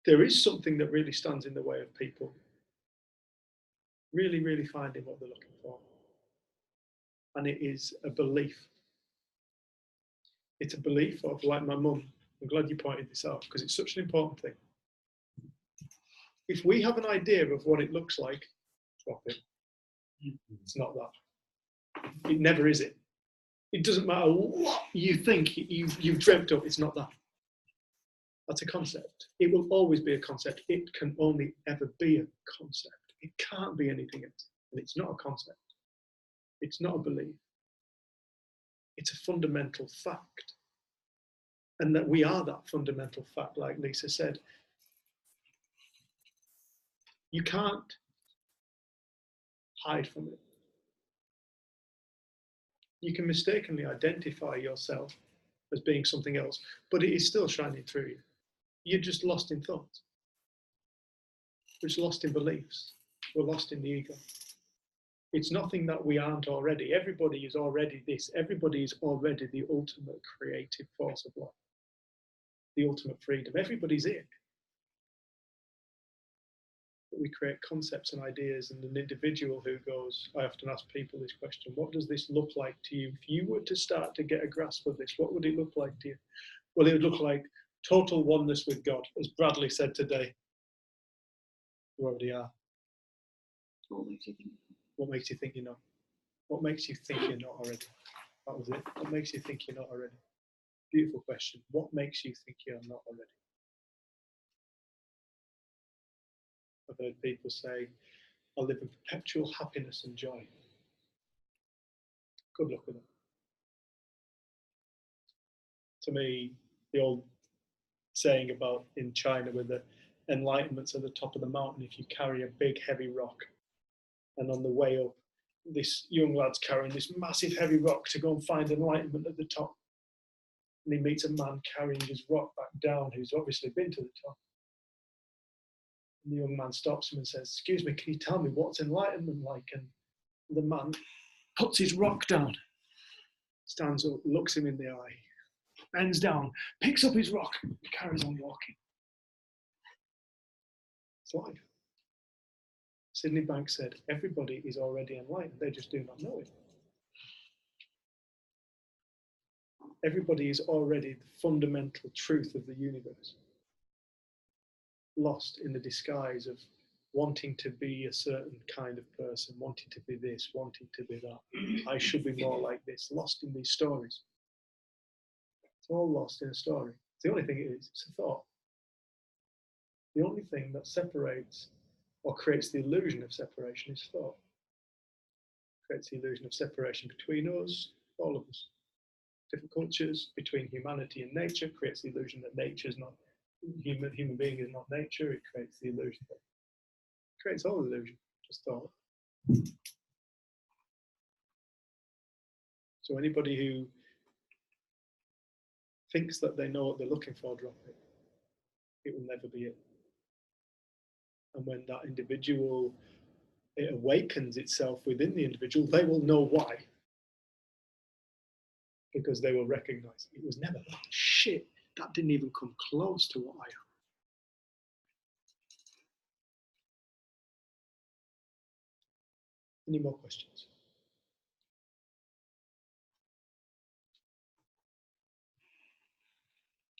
there is something that really stands in the way of people really, really finding what they're looking for. And it is a belief. It's a belief of, like my mum, I'm glad you pointed this out, because it's such an important thing. If we have an idea of what it looks like, drop it. It's not that. It never is it. It doesn't matter what you think you've dreamt up, it's not that. That's a concept. It will always be a concept. It can only ever be a concept. It can't be anything else. And it's not a concept. It's not a belief. It's a fundamental fact. And that we are that fundamental fact, like Lisa said. You can't hide from it. You can mistakenly identify yourself as being something else, but it is still shining through you. You're just lost in thoughts. We're just lost in beliefs. We're lost in the ego. It's nothing that we aren't already. Everybody is already this. Everybody is already the ultimate creative force of life. The ultimate freedom. Everybody's it. But we create concepts and ideas, and an individual who goes, I often ask people this question, what does this look like to you? If you were to start to get a grasp of this, what would it look like to you? Well, it would look like total oneness with God, as Bradley said today. You already are. What makes you think? What makes you think you're not? What makes you think you're not already? That was it. What makes you think you're not already? Beautiful question. What makes you think you're not already? I've heard people say, I live in perpetual happiness and joy. Good luck with it. To me, the old saying about in China where the enlightenment's at the top of the mountain, if you carry a big heavy rock, and on the way up, this young lad's carrying this massive heavy rock to go and find enlightenment at the top. And he meets a man carrying his rock back down who's obviously been to the top. And the young man stops him and says, excuse me, can you tell me what's enlightenment like? And the man puts his rock down, stands up, looks him in the eye, bends down, picks up his rock, and carries on walking. It's life. Sydney Banks said, everybody is already enlightened, they just do not know it. Everybody is already the fundamental truth of the universe, lost in the disguise of wanting to be a certain kind of person, wanting to be this, wanting to be that. I should be more like this, lost in these stories. It's all lost in a story. The only thing it is, it's a thought. The only thing that separates or creates the illusion of separation is thought. Creates the illusion of separation between us, all of us. different cultures, between humanity and nature, creates the illusion that nature is not human being is not nature. It creates the illusion that creates all illusion, just thought. So anybody who thinks that they know what they're looking for, drop it. It will never be it. And when that individual, it awakens itself within the individual, they will know why. Because they will recognize it was never that. Shit, that didn't even come close to what I am. Any more questions?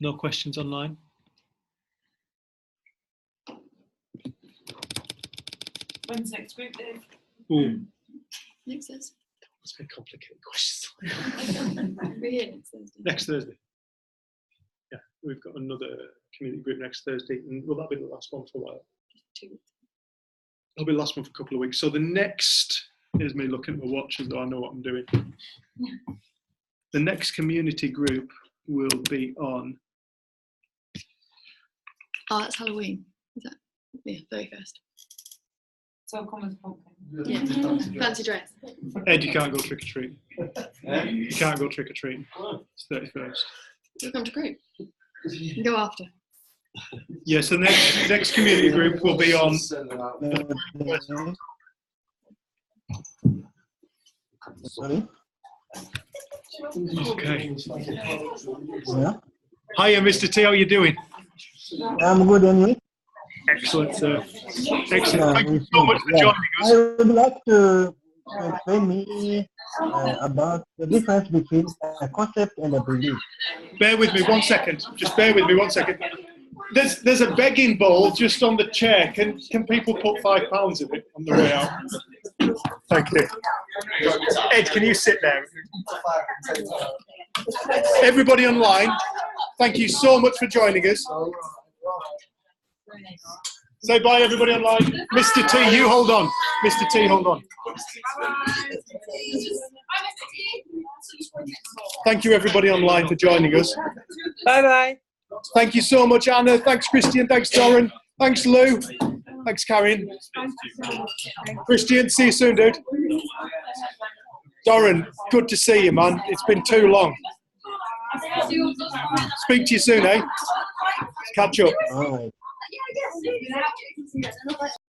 No questions online? When's next group day? Ooh, Next Thursday. that's very complicated questions. We're here next Thursday. Next Thursday. Yeah, we've got another community group next Thursday, and will that be the last one for a while? 2 weeks. It'll be the last one for a couple of weeks. So the next, here's me looking at my watch as though I know what I'm doing. The next community group will be on, Oh, that's Halloween. Is that? Yeah, 31st. So come as pumpkin. Yeah. Fancy dress. Ed, you can't go trick-or-treating. You can't go trick-or-treating. It's 31st. You'll come to group. You can go after. Yeah, so the next community group will be on, Sorry? okay. Yeah. Hiya, Mr. T, how are you doing? I'm good, and you? Excellent, sir. Excellent. Yeah, Thank you so much for yeah. joining us. I would like to explain me about the difference between a concept and a belief. Bear with me 1 second. Just bear with me 1 second. There's a begging bowl just on the chair. Can people put £5 in it on the way out? Thank you. Ed, can you sit there? Everybody online, thank you so much for joining us. Say bye, everybody online. Mr. T, you hold on. Mr. T, hold on. Thank you, everybody online, for joining us. Bye-bye. Thank you so much, Anna. Thanks, Christian. Thanks, Doran. Thanks, Lou. Thanks, Karen. Christian, see you soon, dude. Doran, good to see you, man. It's been too long. Speak to you soon, eh? Catch up. All right.